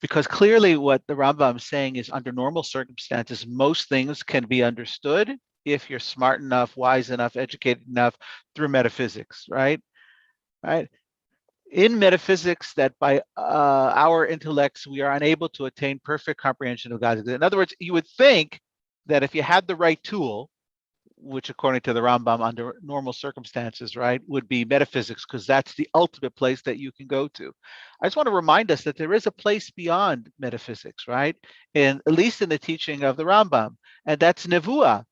Because clearly what the Rambam is saying is under normal circumstances, most things can be understood if you're smart enough, wise enough, educated enough through metaphysics, right? Right. In metaphysics, that by our intellects, we are unable to attain perfect comprehension of God. In other words, you would think that if you had the right tool, which according to the Rambam under normal circumstances, right, would be metaphysics, because that's the ultimate place that you can go to. I just want to remind us that there is a place beyond metaphysics, right? And at least in the teaching of the Rambam, and that's nevuah,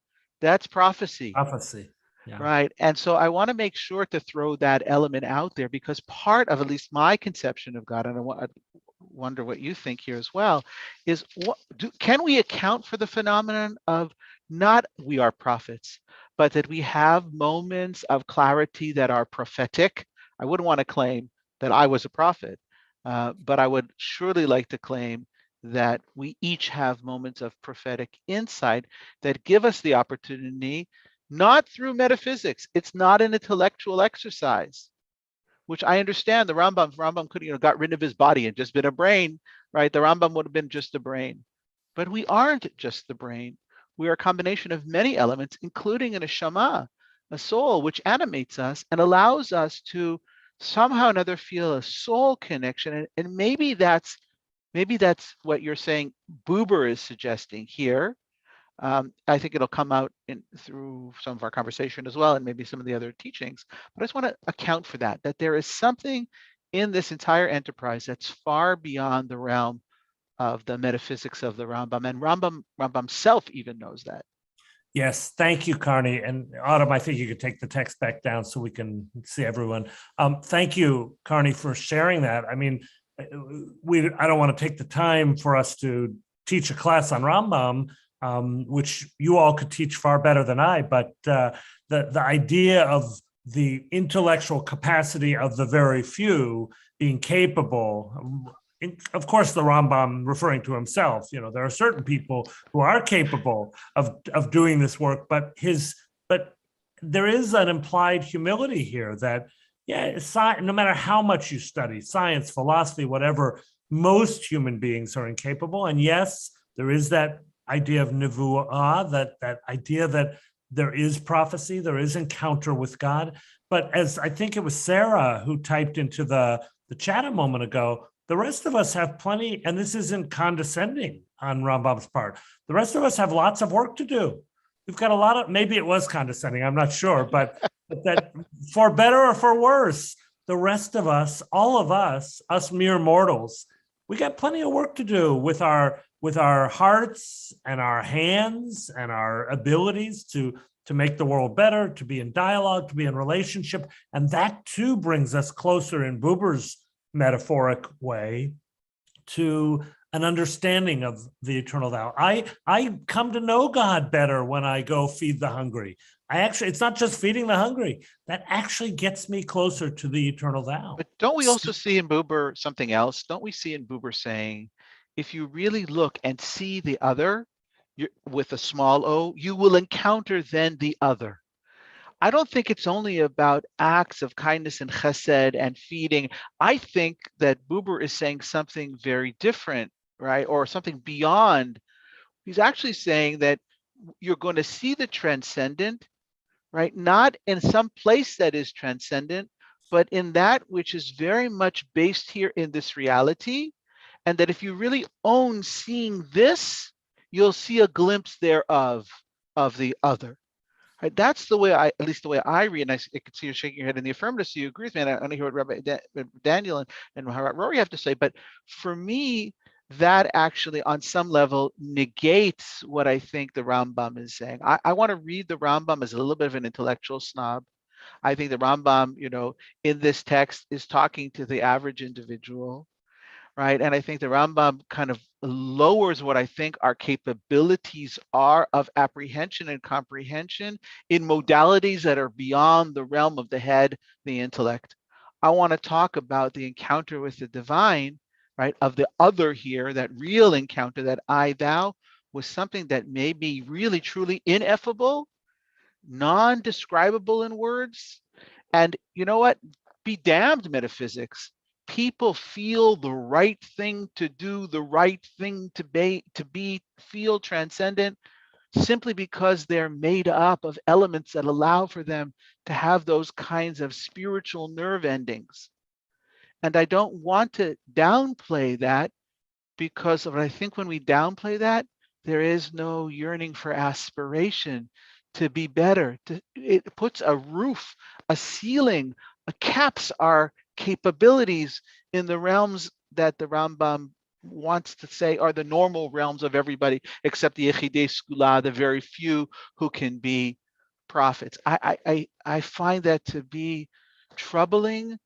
that's prophecy. Prophecy. Yeah. Right. And so I want to make sure to throw that element out there, because part of at least my conception of God, and wonder what you think here as well, is can we account for the phenomenon of not we are prophets, but that we have moments of clarity that are prophetic? I wouldn't want to claim that I was a prophet, but I would surely like to claim that we each have moments of prophetic insight that give us the opportunity, not through metaphysics. It's not an intellectual exercise, which I understand. The Rambam could have got rid of his body and just been a brain, right? The Rambam would have been just a brain. But we aren't just the brain. We are a combination of many elements, including an neshama, a soul, which animates us and allows us to somehow or another feel a soul connection. And maybe that's what you're saying Buber is suggesting here. I think it'll come out through some of our conversation as well, and maybe some of the other teachings. But I just want to account for that there is something in this entire enterprise that's far beyond the realm of the metaphysics of the Rambam, and Rambam self even knows that. Yes, thank you, Carney. And Autumn, I think you could take the text back down so we can see everyone. Thank you, Carney, for sharing that. I mean, I don't want to take the time for us to teach a class on Rambam, which you all could teach far better than I, but the idea of the intellectual capacity of the very few being capable, of course, the Rambam referring to himself, there are certain people who are capable of doing this work, but there is an implied humility here that, no matter how much you study, science, philosophy, whatever, most human beings are incapable. And yes, there is that idea of nevuah, that idea that there is prophecy, there is encounter with God. But as I think it was Sarah who typed into the chat a moment ago, the rest of us have plenty, and this isn't condescending on Rambam's part. The rest of us have lots of work to do. We've got a lot of, maybe it was condescending, I'm not sure, but that for better or for worse, the rest of us, all of us mere mortals, we got plenty of work to do with our hearts and our hands and our abilities to make the world better, to be in dialogue, to be in relationship. And that too brings us closer in Buber's metaphoric way to an understanding of the eternal thou. I come to know God better when I go feed the hungry. It's not just feeding the hungry. That actually gets me closer to the eternal thou. But don't we also see in Buber something else? Don't we see in Buber saying, if you really look and see the other with a small o, you will encounter then the other. I don't think it's only about acts of kindness and chesed and feeding. I think that Buber is saying something very different, right? Or something beyond. He's actually saying that you're going to see the transcendent, right? Not in some place that is transcendent, but in that which is very much based here in this reality. And that if you really own seeing this, you'll see a glimpse thereof of the other. Right? That's the way at least the way I read, and I could see you shaking your head in the affirmative, so you agree with me, and I want to hear what Rabbi Daniel and Rory have to say, but for me, that actually on some level negates what I think the Rambam is saying. I want to read the Rambam as a little bit of an intellectual snob. I think the Rambam, in this text is talking to the average individual, right? And I think the Rambam kind of lowers what I think our capabilities are of apprehension and comprehension in modalities that are beyond the realm of the head, the intellect. I want to talk about the encounter with the divine, right? Of the other here, that real encounter, that I, thou, was something that may be really, truly ineffable, non-describable in words. And you know what? Be damned, metaphysics. People feel the right thing to do, the right thing to be, feel transcendent, simply because they're made up of elements that allow for them to have those kinds of spiritual nerve endings. And I don't want to downplay that, because of what I think when we downplay that, there is no yearning for aspiration to be better. It puts a roof, a ceiling, caps our capabilities in the realms that the Rambam wants to say are the normal realms of everybody, except the Yechidei Skula, the very few who can be prophets. I find that to be troubling,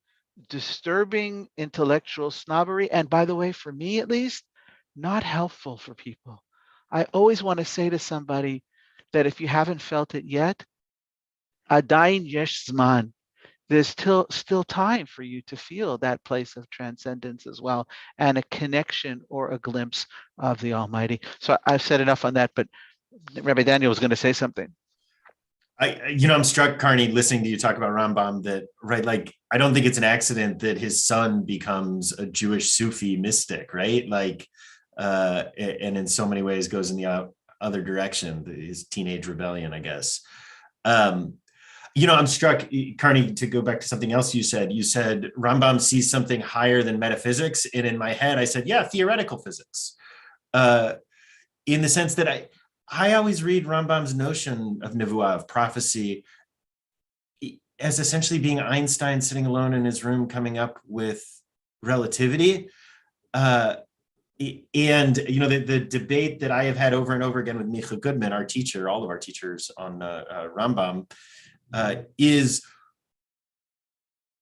disturbing intellectual snobbery. And by the way, for me at least, not helpful for people. I always want to say to somebody that if you haven't felt it yet, adayin yesh zman, there's still time for you to feel that place of transcendence as well, and a connection or a glimpse of the Almighty. So I've said enough on that, but Rabbi Daniel was going to say something. I'm struck, Carney, listening to you talk about Rambam, that, right, like, I don't think it's an accident that his son becomes a Jewish Sufi mystic, right? Like, and in so many ways goes in the other direction, his teenage rebellion, I guess. I'm struck, Carney, to go back to something else you said Rambam sees something higher than metaphysics. And in my head, I said, yeah, theoretical physics. In the sense that I always read Rambam's notion of nevuah, of prophecy, as essentially being Einstein sitting alone in his room coming up with relativity. And, the debate that I have had over and over again with Micha Goodman, our teacher, all of our teachers on Rambam, is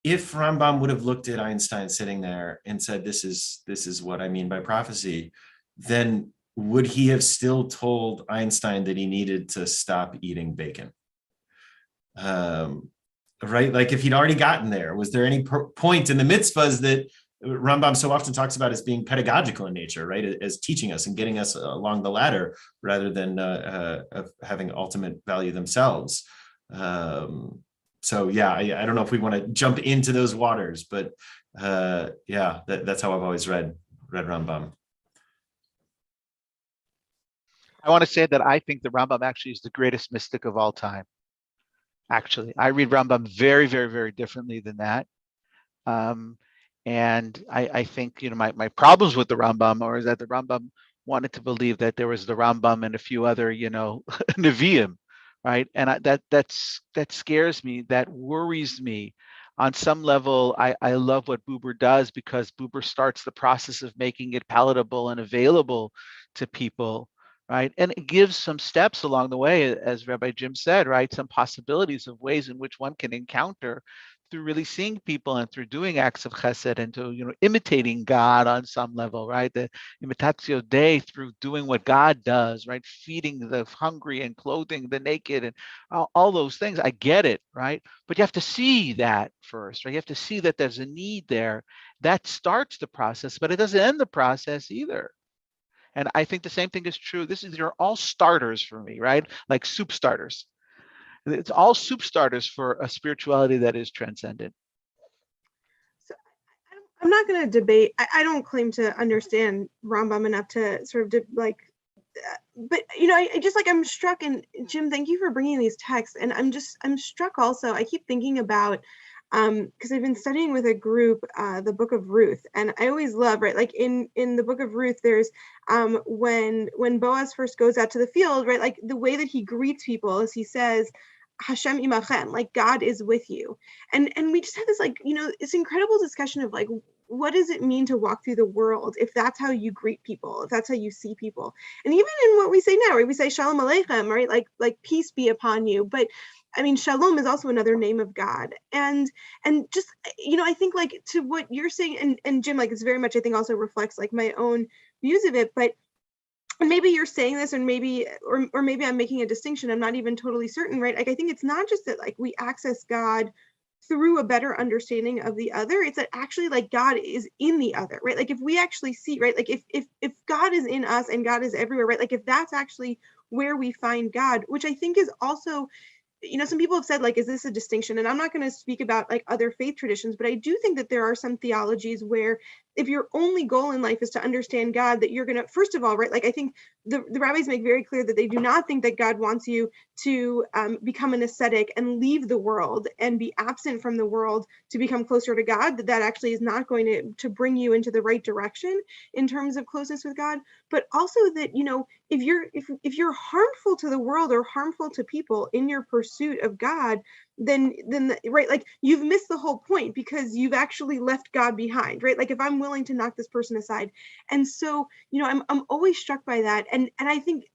if Rambam would have looked at Einstein sitting there and said, this is what I mean by prophecy, then would he have still told Einstein that he needed to stop eating bacon? Right? Like, if he'd already gotten there, was there any point in the mitzvahs that Rambam so often talks about as being pedagogical in nature, right? As teaching us and getting us along the ladder rather than having ultimate value themselves. So yeah, I don't know if we want to jump into those waters, but that's how I've always read Rambam. I want to say that I think the Rambam actually is the greatest mystic of all time. Actually, I read Rambam very, very, very differently than that. And I think, my problems with the Rambam are that the Rambam wanted to believe that there was the Rambam and a few other, Nevi'im, right? And that scares me, that worries me. On some level, I love what Buber does, because Buber starts the process of making it palatable and available to people, right? And it gives some steps along the way, as Rabbi Jim said, right? Some possibilities of ways in which one can encounter through really seeing people and through doing acts of chesed and to, imitating God on some level, right? The imitatio Dei, through doing what God does, right? Feeding the hungry and clothing the naked and all those things. I get it, right? But you have to see that first, right? You have to see that there's a need there. That starts the process, but it doesn't end the process either. And I think the same thing is true. These are all starters for me, right? Like soup starters. It's all soup starters for a spirituality that is transcendent. So I'm not going to debate. I don't claim to understand Rambam enough to sort of but I'm struck, and Jim, thank you for bringing these texts. And I'm struck also. I keep thinking about, because I've been studying with a group, the Book of Ruth, and I always love, right? Like in the Book of Ruth, there's when Boaz first goes out to the field, right? Like the way that he greets people is he says, Hashem imachem, like God is with you. And we just had this this incredible discussion of what does it mean to walk through the world if that's how you greet people, if that's how you see people. And even in what we say now, right? We say Shalom Aleichem, right? Like peace be upon you. But I mean, Shalom is also another name of God. And just, I think to what you're saying, and Jim, it's very much, I think, also reflects my own views of it. But maybe you're saying this, and maybe, or maybe I'm making a distinction. I'm not even totally certain, right? I think it's not just that we access God through a better understanding of the other. It's that actually God is in the other, right? If we actually see, right? If God is in us and God is everywhere, right? If that's actually where we find God, which I think is also, some people have said, is this a distinction? And I'm not going to speak about other faith traditions, but I do think that there are some theologies where if your only goal in life is to understand God, that you're going to, first of all, right, I think the rabbis make very clear that they do not think that God wants you to become an ascetic and leave the world and be absent from the world to become closer to God. That actually is not going to bring you into the right direction in terms of closeness with God. But also that, if you're harmful to the world or harmful to people in your pursuit of God, then right, you've missed the whole point, because you've actually left God behind, right? If I'm willing to knock this person aside. And so, I'm always struck by that. And I think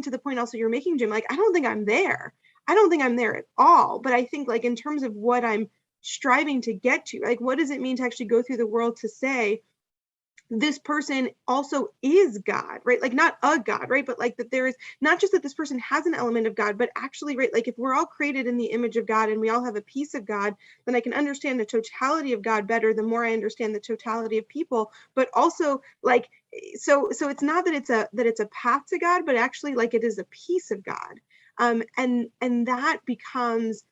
to the point also you're making, Jim, I don't think I'm there. I don't think I'm there at all. But I think in terms of what I'm striving to get to? Like, what does it mean to actually go through the world to say, this person also is God, right? Like, not a God, right? But like that there is not just that this person has an element of God, but actually, right? Like, if we're all created in the image of God and we all have a piece of God, then I can understand the totality of God better the more I understand the totality of people. But also, like, so it's not that it's a path to God, but actually, like, it is a piece of God. And that becomes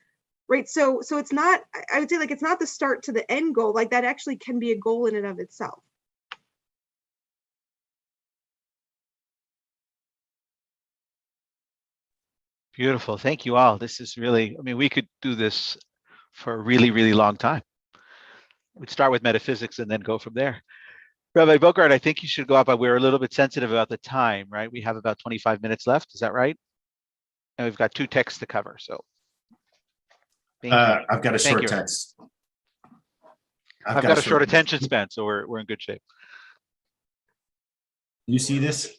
right. So it's not, I would say, like, it's not the start to the end goal. Like, that actually can be a goal in and of itself. Beautiful. Thank you all. This is really, I mean, we could do this for a really, really long time. We'd start with metaphysics and then go from there. Rabbi Bogart, I think you should go up. We're a little bit sensitive about the time, right? We have about 25 minutes left. Is that right? And we've got 2 texts to cover. So I've got a Thank short you. text. I've got a short attention span, so we're in good shape. You see this?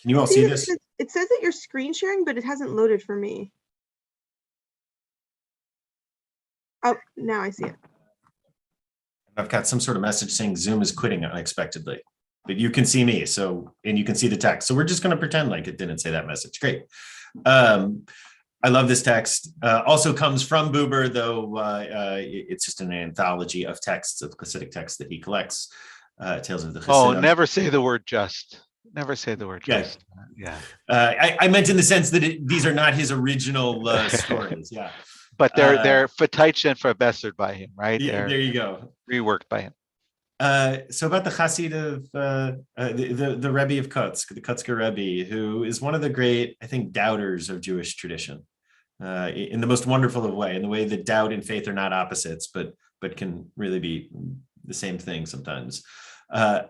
Can you all see this? It says that you're screen sharing, but it hasn't loaded for me. Oh, now I see it. I've got some sort of message saying Zoom is quitting unexpectedly, but you can see me. So, and you can see the text. So we're just going to pretend like it didn't say that message. Great. I love this text. Also comes from Buber, though it's just an anthology of texts, of Hasidic texts that he collects. Tales of the Hasidim. Oh, never say the word just. Never say the word just. Yeah. I meant in the sense that these are not his original stories. Yeah. But they're verteidigt and verbessert by him, right? Yeah, there you go. Reworked by him. So about the Chassid of the Rebbe of Kutsk, the Kutzker Rebbe, who is one of the great, I think, doubters of Jewish tradition, in the most wonderful of way, in the way that doubt and faith are not opposites, but can really be the same thing sometimes.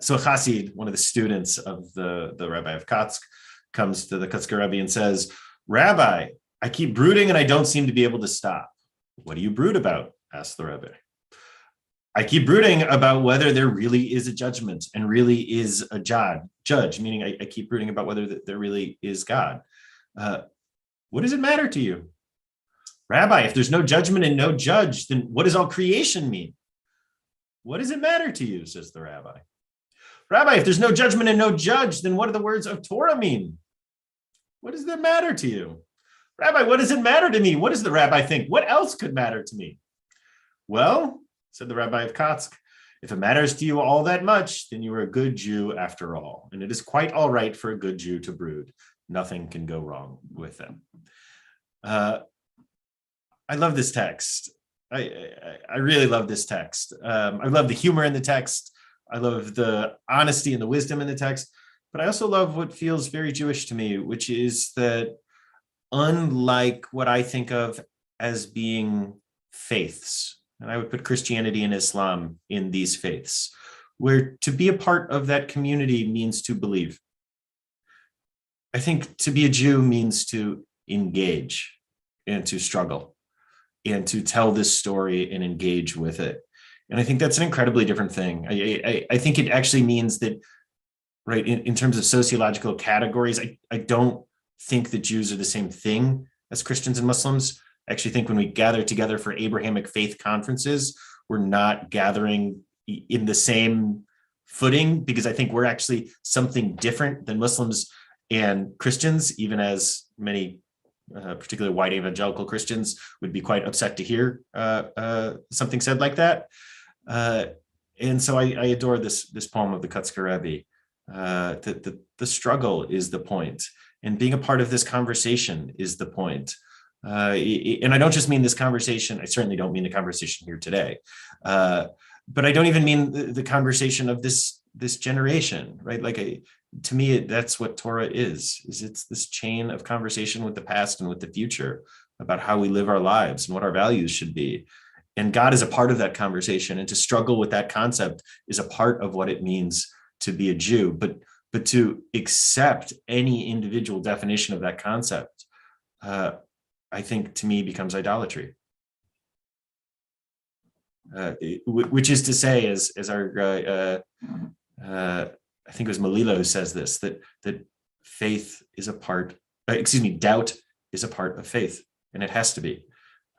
So Chassid, one of the students of the Rebbe of Kutsk, comes to the Kutzker Rebbe and says, "Rabbi, I keep brooding and I don't seem to be able to stop." "What do you brood about?" asked the Rebbe. "I keep brooding about whether there really is a judgment and really is a judge, meaning I keep brooding about whether there really is God. What does it matter to you?" "Rabbi, if there's no judgment and no judge, then what does all creation mean?" "What does it matter to you?" says the Rabbi. "Rabbi, if there's no judgment and no judge, then what do the words of Torah mean?" "What does that matter to you?" "Rabbi, what does it matter to me? What does the Rabbi think? What else could matter to me?" "Well," said the Rabbi of Kutsk, "if it matters to you all that much, then you are a good Jew after all. And it is quite all right for a good Jew to brood. Nothing can go wrong with them." I love this text. I really love this text. I love the humor in the text. I love the honesty and the wisdom in the text. But I also love what feels very Jewish to me, which is that unlike what I think of as being faiths, and I would put Christianity and Islam in these faiths, where to be a part of that community means to believe. I think to be a Jew means to engage and to struggle and to tell this story and engage with it. And I think that's an incredibly different thing. I think it actually means that, right, in terms of sociological categories, I don't think that Jews are the same thing as Christians and Muslims. I actually think when we gather together for Abrahamic faith conferences, we're not gathering in the same footing, because I think we're actually something different than Muslims and Christians, even as many particularly white evangelical Christians would be quite upset to hear something said like that. And so I adore this poem of the Kutzker Rebbe. The struggle is the point, and being a part of this conversation is the point. And I don't just mean this conversation. I certainly don't mean the conversation here today, but I don't even mean the conversation of this generation, right? Like, to me, that's what Torah is it's this chain of conversation with the past and with the future about how we live our lives and what our values should be. And God is a part of that conversation, and to struggle with that concept is a part of what it means to be a Jew. But to accept any individual definition of that concept, I think, to me, becomes idolatry. Which is to say, as our I think it was Malila who says this, that faith is a part, doubt is a part of faith, and it has to be.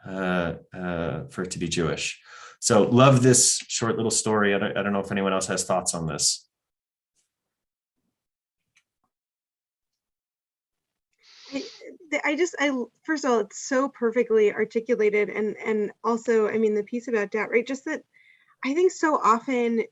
for it to be Jewish. So love this short little story. I don't know if anyone else has thoughts on this. I first of all, it's so perfectly articulated, and also, I mean, the piece about doubt, right? Just that I think so often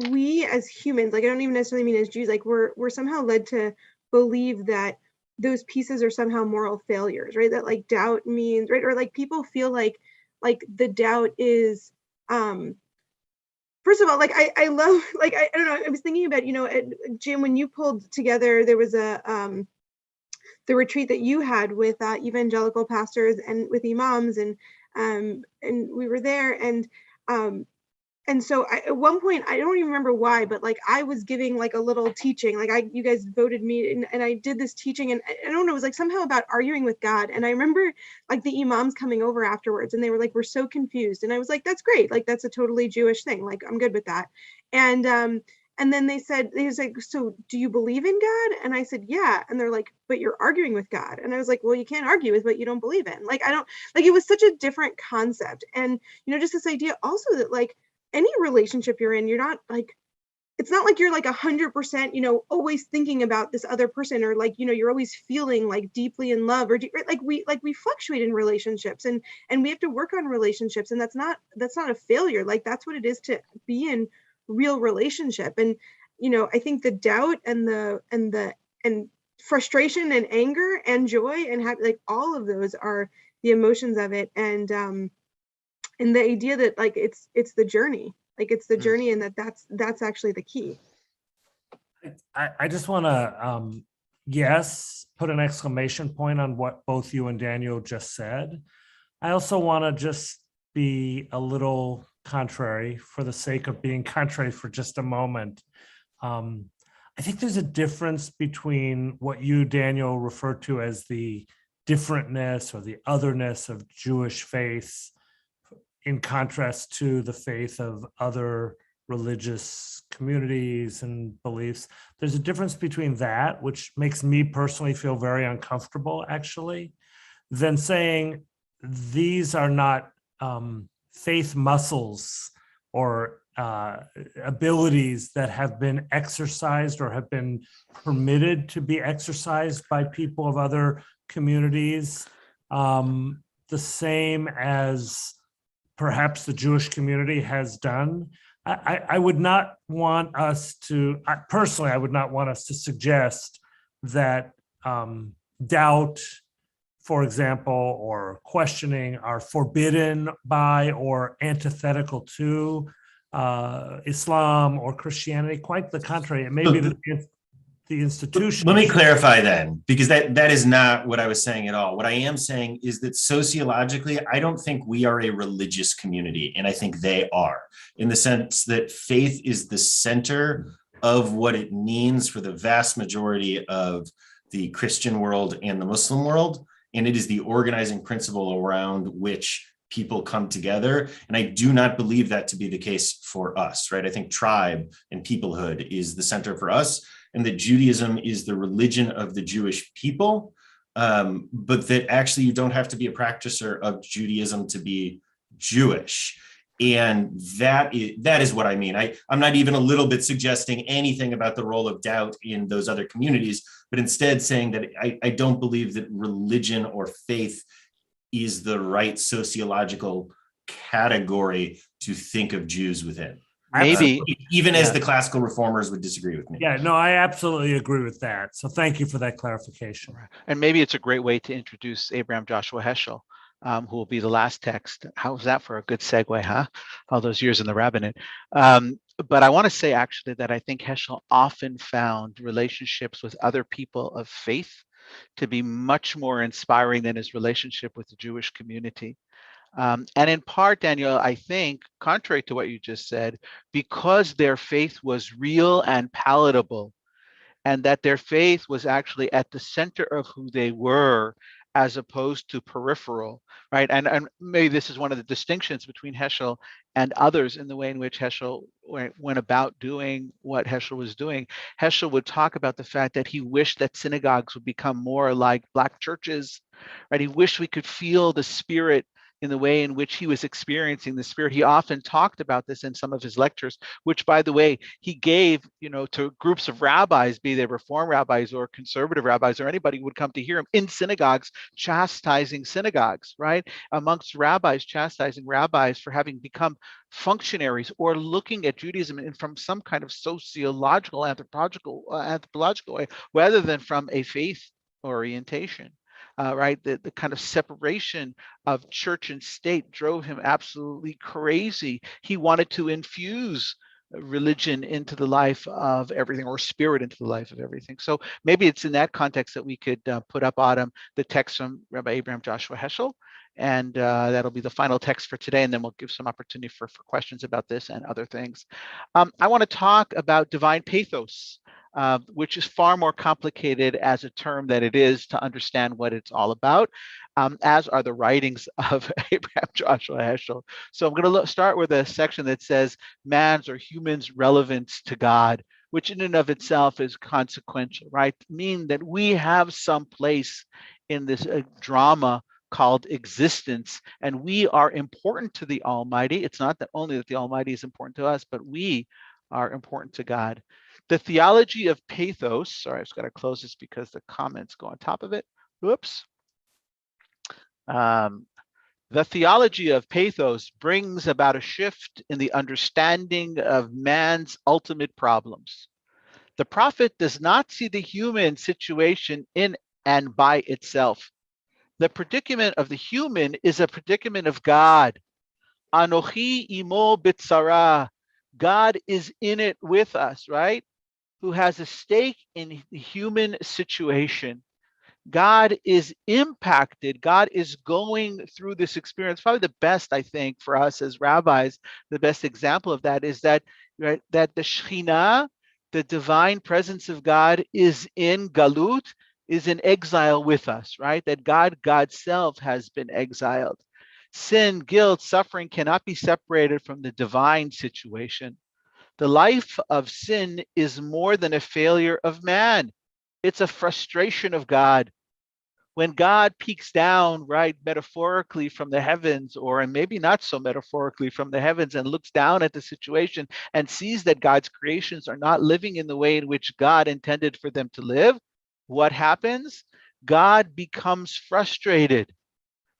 we as humans, like I don't even necessarily mean as Jews, like we're somehow led to believe that those pieces are somehow moral failures, right? That like doubt means, right? Or like people feel like the doubt is first of all, like I love, like I don't know, I was thinking about, Jim, when you pulled together, there was a the retreat that you had with evangelical pastors and with imams, and we were there, and so at one point, I don't even remember why, but like I was giving like a little teaching, like you guys voted me, and I did this teaching, and I don't know, it was like somehow about arguing with God. And I remember like the imams coming over afterwards, and they were like, we're so confused. And I was like, that's great. Like, that's a totally Jewish thing. Like, I'm good with that. And then they was like, so do you believe in God? And I said, yeah. And they're like, but you're arguing with God. And I was like, well, you can't argue with what you don't believe in. Like, I don't, like, it was such a different concept. And, just this idea also that like, any relationship you're in, you're not like, it's not like you're like 100%, always thinking about this other person, or like, you're always feeling like deeply in love, or like we fluctuate in relationships, and we have to work on relationships. And that's not a failure. Like, that's what it is to be in real relationship. And, I think the doubt and frustration and anger and joy and happy, like all of those are the emotions of it. And the idea that like it's the journey, like it's the journey, and that's actually the key. I just want to put an exclamation point on what both you and Daniel just said. I also want to just be a little contrary for the sake of being contrary for just a moment. I think there's a difference between what you, Daniel, referred to as the differentness or the otherness of Jewish faith, in contrast to the faith of other religious communities and beliefs. There's a difference between that, which makes me personally feel very uncomfortable, actually, than saying these are not faith muscles or abilities that have been exercised or have been permitted to be exercised by people of other communities, the same as perhaps the Jewish community has done. I would not want us to, personally, I would not want us to suggest that doubt, for example, or questioning are forbidden by or antithetical to Islam or Christianity. Quite the contrary. It may be that the institution. Let me clarify then, because that is not what I was saying at all. What I am saying is that sociologically, I don't think we are a religious community, and I think they are, in the sense that faith is the center of what it means for the vast majority of the Christian world and the Muslim world, and it is the organizing principle around which people come together. And I do not believe that to be the case for us, right? I think tribe and peoplehood is the center for us, and that Judaism is the religion of the Jewish people, but that actually you don't have to be a practicer of Judaism to be Jewish. And that is what I mean. I'm not even a little bit suggesting anything about the role of doubt in those other communities, but instead saying that I don't believe that religion or faith is the right sociological category to think of Jews within. Maybe even as the classical reformers would disagree with me. Yeah, no, I absolutely agree with that. So thank you for that clarification. And maybe it's a great way to introduce Abraham Joshua Heschel, who will be the last text. How's that for a good segue, huh? All those years in the rabbinate. But I want to say actually that I think Heschel often found relationships with other people of faith to be much more inspiring than his relationship with the Jewish community. And in part, Daniel, I think, contrary to what you just said, because their faith was real and palatable, and that their faith was actually at the center of who they were as opposed to peripheral, right? And maybe this is one of the distinctions between Heschel and others in the way in which Heschel went about doing what Heschel was doing. Heschel would talk about the fact that he wished that synagogues would become more like Black churches, right? He wished we could feel the spirit in the way in which he was experiencing the spirit. He often talked about this in some of his lectures, which, by the way, he gave, to groups of rabbis, be they Reform rabbis or conservative rabbis or anybody who would come to hear him in synagogues, chastising synagogues, right? Amongst rabbis, chastising rabbis for having become functionaries or looking at Judaism from some kind of sociological, anthropological way, rather than from a faith orientation. Right, the kind of separation of church and state drove him absolutely crazy. He wanted to infuse religion into the life of everything, or spirit into the life of everything. So maybe it's in that context that we could put up, Autumn, the text from Rabbi Abraham Joshua Heschel, and that'll be the final text for today, and then we'll give some opportunity for questions about this and other things. I want to talk about divine pathos, which is far more complicated as a term than it is to understand what it's all about, as are the writings of Abraham Joshua Heschel. So I'm going to start with a section that says man's or human's relevance to God, which in and of itself is consequential, right? Meaning that we have some place in this drama called existence, and we are important to the Almighty. It's not that only that the Almighty is important to us, but we are important to God. The theology of pathos, sorry, I've just got to close this because the comments go on top of it. Whoops. The theology of pathos brings about a shift in the understanding of man's ultimate problems. The prophet does not see the human situation in and by itself. The predicament of the human is a predicament of God. Anochi imo bitzara. God is in it with us, right? Who has a stake in the human situation. God is impacted. God is going through this experience. Probably the best, I think, for us as rabbis, the best example of that is that, right, that the Shekhinah, the divine presence of God, is in Galut, is in exile with us, right? That God's self has been exiled. Sin, guilt, suffering cannot be separated from the divine situation. The life of sin is more than a failure of man. It's a frustration of God. When God peeks down, right, metaphorically from the heavens, or and maybe not so metaphorically from the heavens, and looks down at the situation and sees that God's creations are not living in the way in which God intended for them to live, what happens? God becomes frustrated,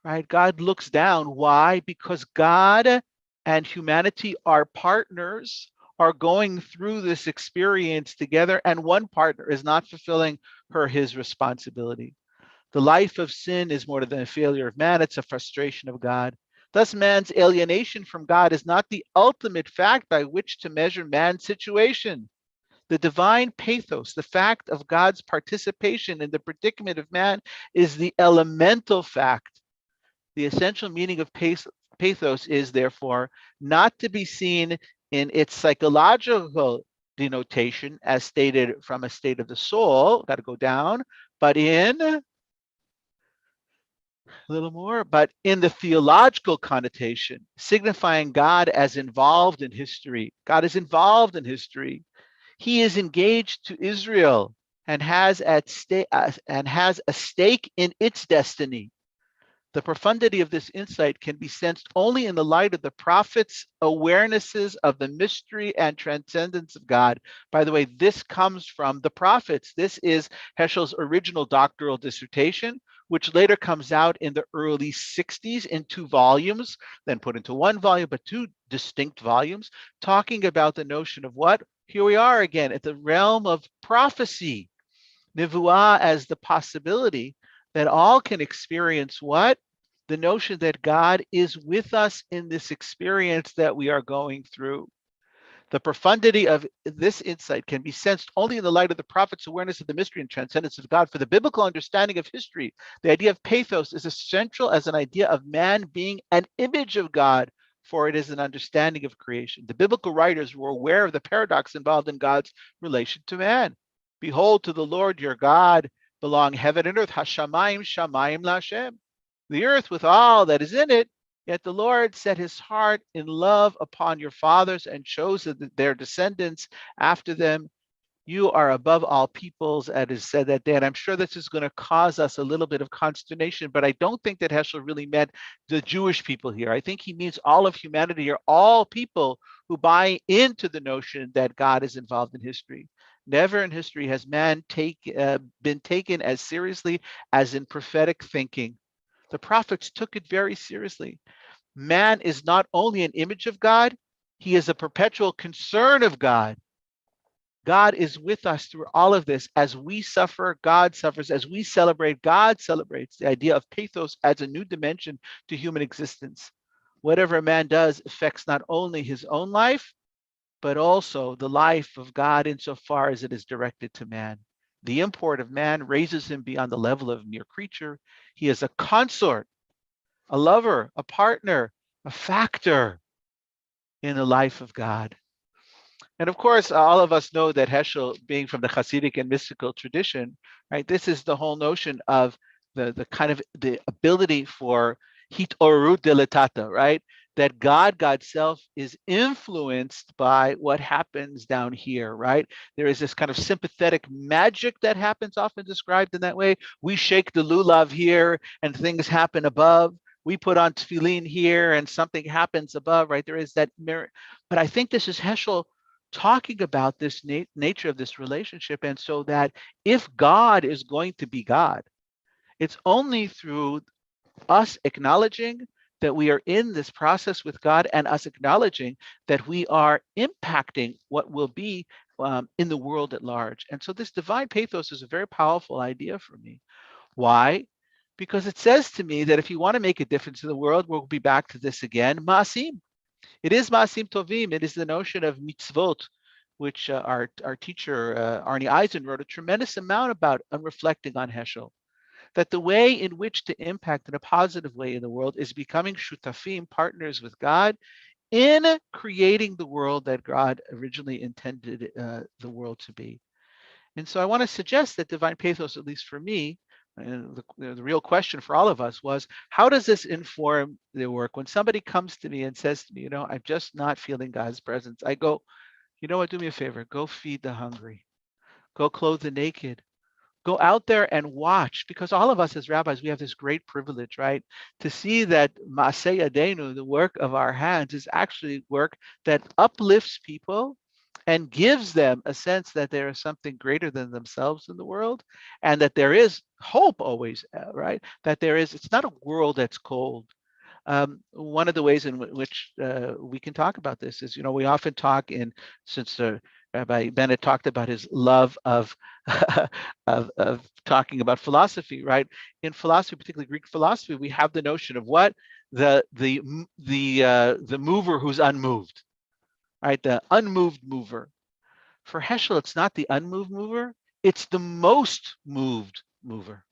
right? God looks down. Why? Because God and humanity are partners, are going through this experience together, and one partner is not fulfilling his responsibility. The life of sin is more than a failure of man, it's a frustration of God. Thus, man's alienation from God is not the ultimate fact by which to measure man's situation. The divine pathos, the fact of God's participation in the predicament of man, is the elemental fact. The essential meaning of pathos is, therefore, not to be seen in its psychological denotation as stated from a state of the soul, got to go down, but in a little more, but in the theological connotation, signifying God as involved in history. God is involved in history. He is engaged to Israel and has a stake in its destiny. The profundity of this insight can be sensed only in the light of the prophets' awarenesses of the mystery and transcendence of God. By the way, this comes from the prophets. This is Heschel's original doctoral dissertation, which later comes out in the early 60s in 2 volumes, then put into 1 volume, but 2 distinct volumes, talking about the notion of what? Here we are again at the realm of prophecy, Nivuah, as the possibility that all can experience what? The notion that God is with us in this experience that we are going through. The profundity of this insight can be sensed only in the light of the prophet's awareness of the mystery and transcendence of God. For the biblical understanding of history, the idea of pathos is essential as an idea of man being an image of God, for it is an understanding of creation. The biblical writers were aware of the paradox involved in God's relation to man. Behold, to the Lord your God, belong heaven and earth. Hashamayim shamayim laHashem. The earth with all that is in it. Yet the Lord set his heart in love upon your fathers and chose their descendants after them. You are above all peoples, as is said that day. And I'm sure this is going to cause us a little bit of consternation, but I don't think that Heschel really meant the Jewish people here. I think he means all of humanity, or all people who buy into the notion that God is involved in history. Never in history has man been taken as seriously as in prophetic thinking. The prophets took it very seriously. Man is not only an image of God, he is a perpetual concern of God. God is with us through all of this. As we suffer, God suffers. As we celebrate, God celebrates. The idea of pathos adds a new dimension to human existence. Whatever a man does affects not only his own life, but also the life of God insofar as it is directed to man. The import of man raises him beyond the level of mere creature. He is a consort, a lover, a partner, a factor in the life of God. And of course, all of us know that Heschel, being from the Hasidic and mystical tradition, right, this is the whole notion of the kind of the ability for hitorut deletata, right? That God's self is influenced by what happens down here, right? There is this kind of sympathetic magic that happens, often described in that way. We shake the lulav here and things happen above. We put on tefillin here and something happens above, right? There is that mirror. But I think this is Heschel talking about this nature of this relationship. And so that if God is going to be God, it's only through us acknowledging that we are in this process with God, and us acknowledging that we are impacting what will be in the world at large. And so this divine pathos is a very powerful idea for me. Why? Because it says to me that if you want to make a difference in the world, we'll be back to this again, Ma'asim. It is Ma'asim Tovim. It is the notion of mitzvot, which our teacher, Arnie Eisen, wrote a tremendous amount about reflecting on Heschel. That the way in which to impact in a positive way in the world is becoming shutafim, partners with God, in creating the world that God originally intended the world to be. And so I want to suggest that divine pathos, at least for me, and the real question for all of us was, how does this inform the work? When somebody comes to me and says to me, you know, I'm just not feeling God's presence, I go, you know what, do me a favor, go feed the hungry, go clothe the naked, go out there and watch, because all of us as rabbis, we have this great privilege, right? To see that Maaseh Yadenu, the work of our hands, is actually work that uplifts people and gives them a sense that there is something greater than themselves in the world, and that there is hope always, right? That there is, it's not a world that's cold. One of the ways in which we can talk about this is, you know, we often talk since Rabbi Bennett talked about his love of, of talking about philosophy, right? In philosophy, particularly Greek philosophy, we have the notion of what? The mover who's unmoved, right? The unmoved mover. For Heschel, it's not the unmoved mover, it's the most moved mover.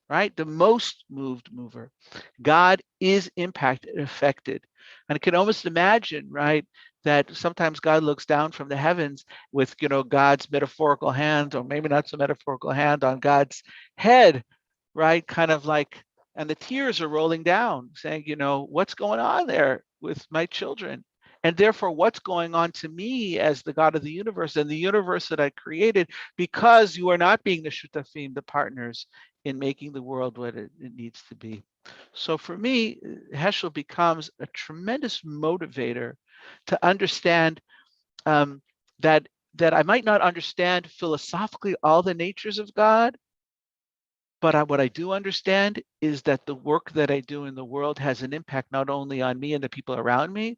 Right? The most moved mover. God is impacted, affected. And I can almost imagine, right, that sometimes God looks down from the heavens with, you know, God's metaphorical hand, or maybe not so metaphorical hand, on God's head, right? Kind of like, and the tears are rolling down, saying, you know, what's going on there with my children? And therefore, what's going on to me as the God of the universe and the universe that I created, because you are not being the shutafim, the partners in making the world what it needs to be. So for me, Heschel becomes a tremendous motivator to understand that I might not understand philosophically all the natures of God, but what I do understand is that the work that I do in the world has an impact not only on me and the people around me,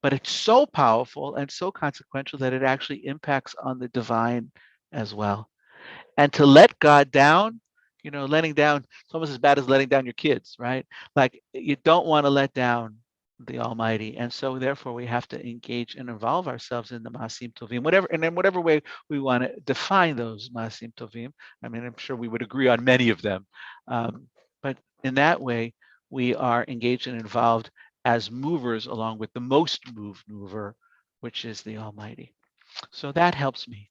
but it's so powerful and so consequential that it actually impacts on the divine as well. And to let God down, you know, letting down, it's almost as bad as letting down your kids, right? Like, you don't want to let down the Almighty. And so therefore we have to engage and involve ourselves in the Maasim Tovim, whatever, and in whatever way we want to define those Maasim Tovim. I mean, I'm sure we would agree on many of them. But in that way, we are engaged and involved as movers along with the most moved mover, which is the Almighty. So that helps me.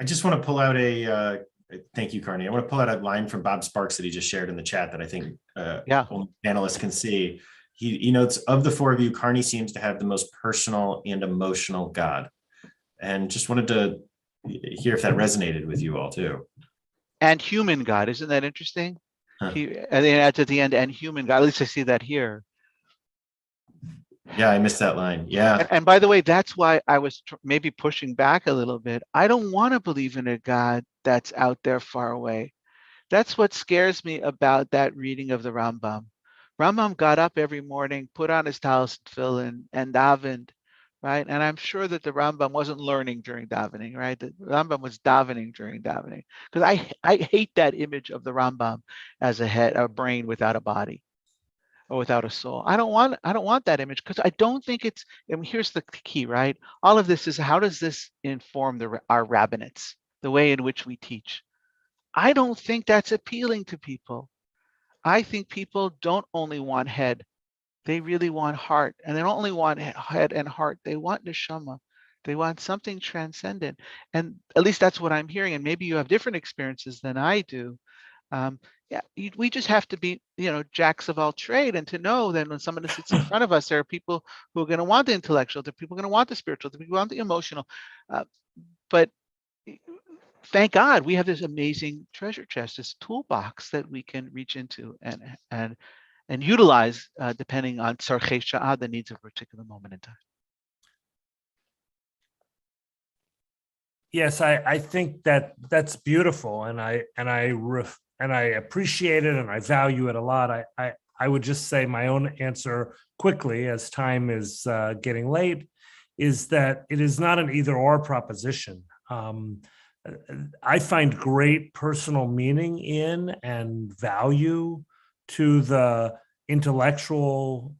I just want to pull out a Thank you, Carney. I want to pull out a line from Bob Sparks that he just shared in the chat that I think Yeah. only panelists can see. He notes, of the four of you, Carney seems to have the most personal and emotional God. And just wanted to hear if that resonated with you all too. And human God, isn't that interesting? Huh. He and then adds at the end, and human God. At least I see that here. Yeah, I missed that line. Yeah. And by the way, that's why I was maybe pushing back a little bit. I don't want to believe in a God that's out there far away. That's what scares me about that reading of the Rambam. Rambam got up every morning, put on his tallis and tefillin, and davened, right? And I'm sure that the Rambam wasn't learning during davening, right? The Rambam was davening during davening. Because I hate that image of the Rambam as a brain without a body or without a soul. I don't want that image because I don't think it's. And here's the key, right? All of this is, how does this inform our rabbinates, the way in which we teach? I don't think that's appealing to people. I think people don't only want head, they really want heart. And they don't only want head and heart, they want neshama. They want something transcendent. And at least that's what I'm hearing. And maybe you have different experiences than I do. Yeah, we just have to be, jacks of all trade, and to know that when someone sits in front of us, there are people who are going to want the intellectual, there are people going to want the spiritual, there are people who want the emotional. But thank God we have this amazing treasure chest, this toolbox that we can reach into and utilize depending on tzarchei sha'ah, the needs of a particular moment in time. Yes, I think that's beautiful, and I appreciate it, and I value it a lot. I would just say my own answer quickly, as time is getting late, is that it is not an either or proposition. I find great personal meaning in and value to the intellectual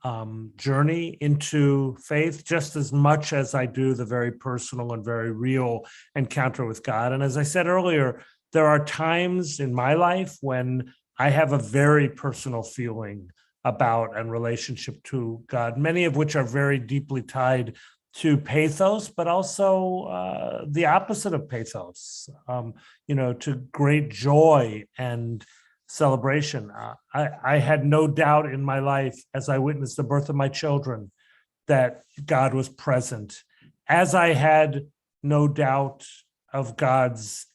journey into faith, just as much as I do the very personal and very real encounter with God. And as I said earlier, there are times in my life when I have a very personal feeling about and relationship to God, many of which are very deeply tied to pathos, but also the opposite of pathos, to great joy and celebration. I had no doubt in my life, as I witnessed the birth of my children, that God was present, as I had no doubt of God's,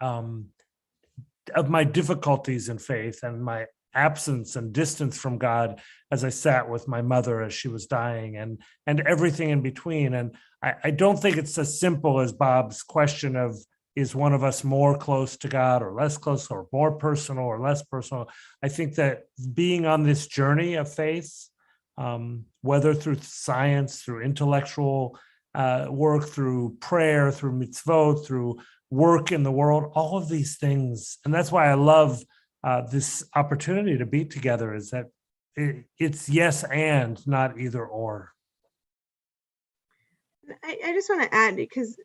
of my difficulties in faith and my absence and distance from God as I sat with my mother as she was dying, and everything in between. And I don't think it's as simple as Bob's question of, is one of us more close to God or less close, or more personal or less personal? I think that being on this journey of faith, whether through science, through intellectual work, through prayer, through mitzvot, through work in the world, all of these things, and that's why I love this opportunity to be together, is that it's yes and not either or. I just want to add, because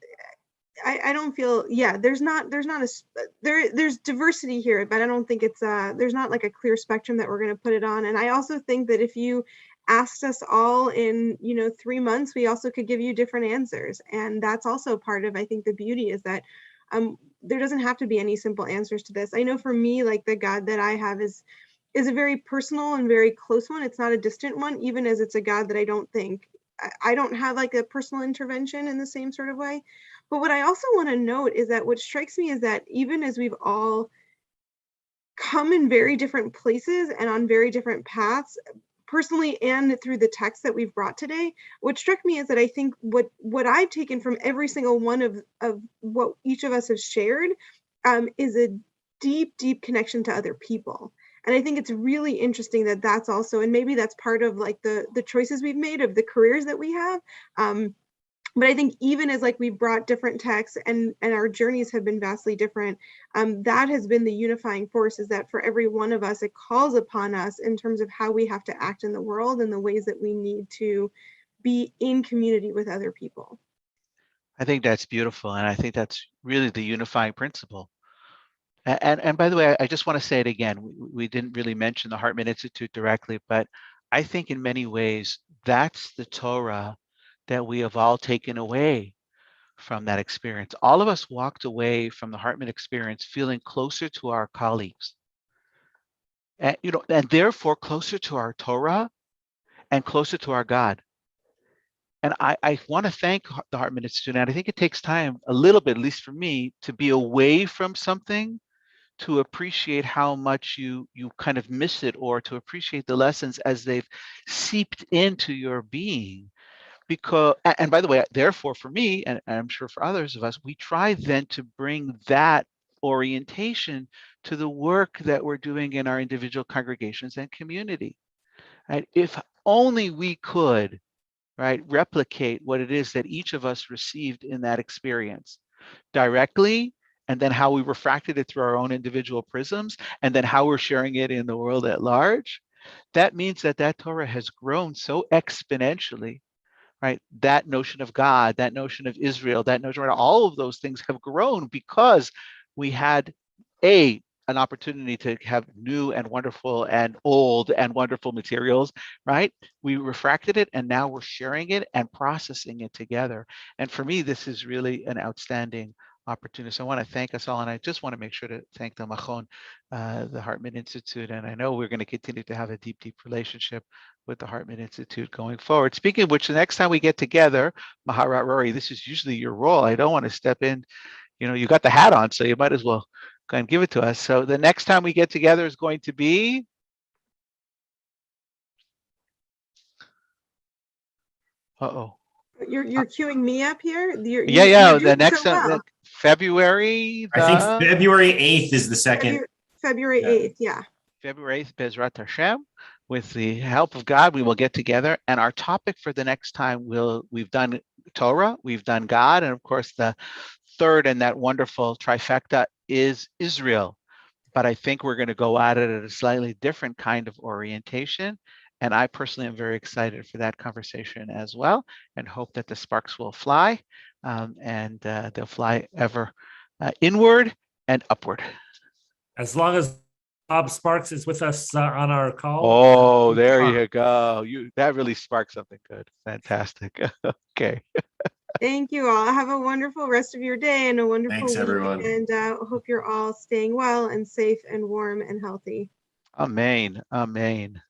I don't feel, there's diversity here, but I don't think it's there's not like a clear spectrum that we're going to put it on. And I also think that if you asked us all in 3 months, we also could give you different answers. And that's also part of, I think, the beauty is that there doesn't have to be any simple answers to this. I know for me, like, the God that I have is a very personal and very close one. It's not a distant one, even as it's a God that I don't have like a personal intervention in the same sort of way. But what I also want to note is that what strikes me is that even as we've all come in very different places and on very different paths, personally and through the text that we've brought today, what struck me is that I think what I've taken from every single one of what each of us have shared is a deep, deep connection to other people. And I think it's really interesting that that's also, and maybe that's part of like the choices we've made of the careers that we have. But I think even as like we've brought different texts and our journeys have been vastly different, that has been the unifying force, is that for every one of us, it calls upon us in terms of how we have to act in the world and the ways that we need to be in community with other people. I think that's beautiful. And I think that's really the unifying principle. And by the way, I just want to say it again. We didn't really mention the Hartman Institute directly, but I think in many ways, that's the Torah that we have all taken away from that experience. All of us walked away from the Hartman experience feeling closer to our colleagues, and and therefore closer to our Torah and closer to our God. And I want to thank the Hartman Institute. And I think it takes time, a little bit, at least for me, to be away from something to appreciate how much you kind of miss it, or to appreciate the lessons as they've seeped into your being. Because, and by the way, therefore for me, and I'm sure for others of us, we try then to bring that orientation to the work that we're doing in our individual congregations and community. Right? If only we could, right, replicate what it is that each of us received in that experience directly, and then how we refracted it through our own individual prisms, and then how we're sharing it in the world at large. That means that that Torah has grown so exponentially, right? That notion of God, that notion of Israel, that notion, all of those things have grown because we had an opportunity to have new and wonderful and old and wonderful materials, right? We refracted it, and now we're sharing it and processing it together. And for me, this is really an outstanding opportunity. So I want to thank us all, and I just want to make sure to thank the Machon, the Hartman Institute, and I know we're going to continue to have a deep, deep relationship with the Hartman Institute going forward. Speaking of which, the next time we get together, Maharat Rory, this is usually your role. I don't want to step in. You got the hat on, so you might as well go and give it to us. So the next time we get together is going to be You're queuing me up here. You're the doing next so well. February. I think February 8th is the second. February 8th, yeah. February 8th, Bezrat Hashem. With the help of God, we will get together. And our topic for the next time, we've done Torah, we've done God, and of course the third in that wonderful trifecta is Israel. But I think we're going to go at it at a slightly different kind of orientation. And I personally am very excited for that conversation as well, and hope that the sparks will fly, and they'll fly ever inward and upward. As long as Bob Sparks is with us on our call. Oh, there you go. That really sparked something good. Fantastic. Okay. Thank you all. Have a wonderful rest of your day and a wonderful Thanks, week. everyone. And hope you're all staying well and safe and warm and healthy. Amen. Amen.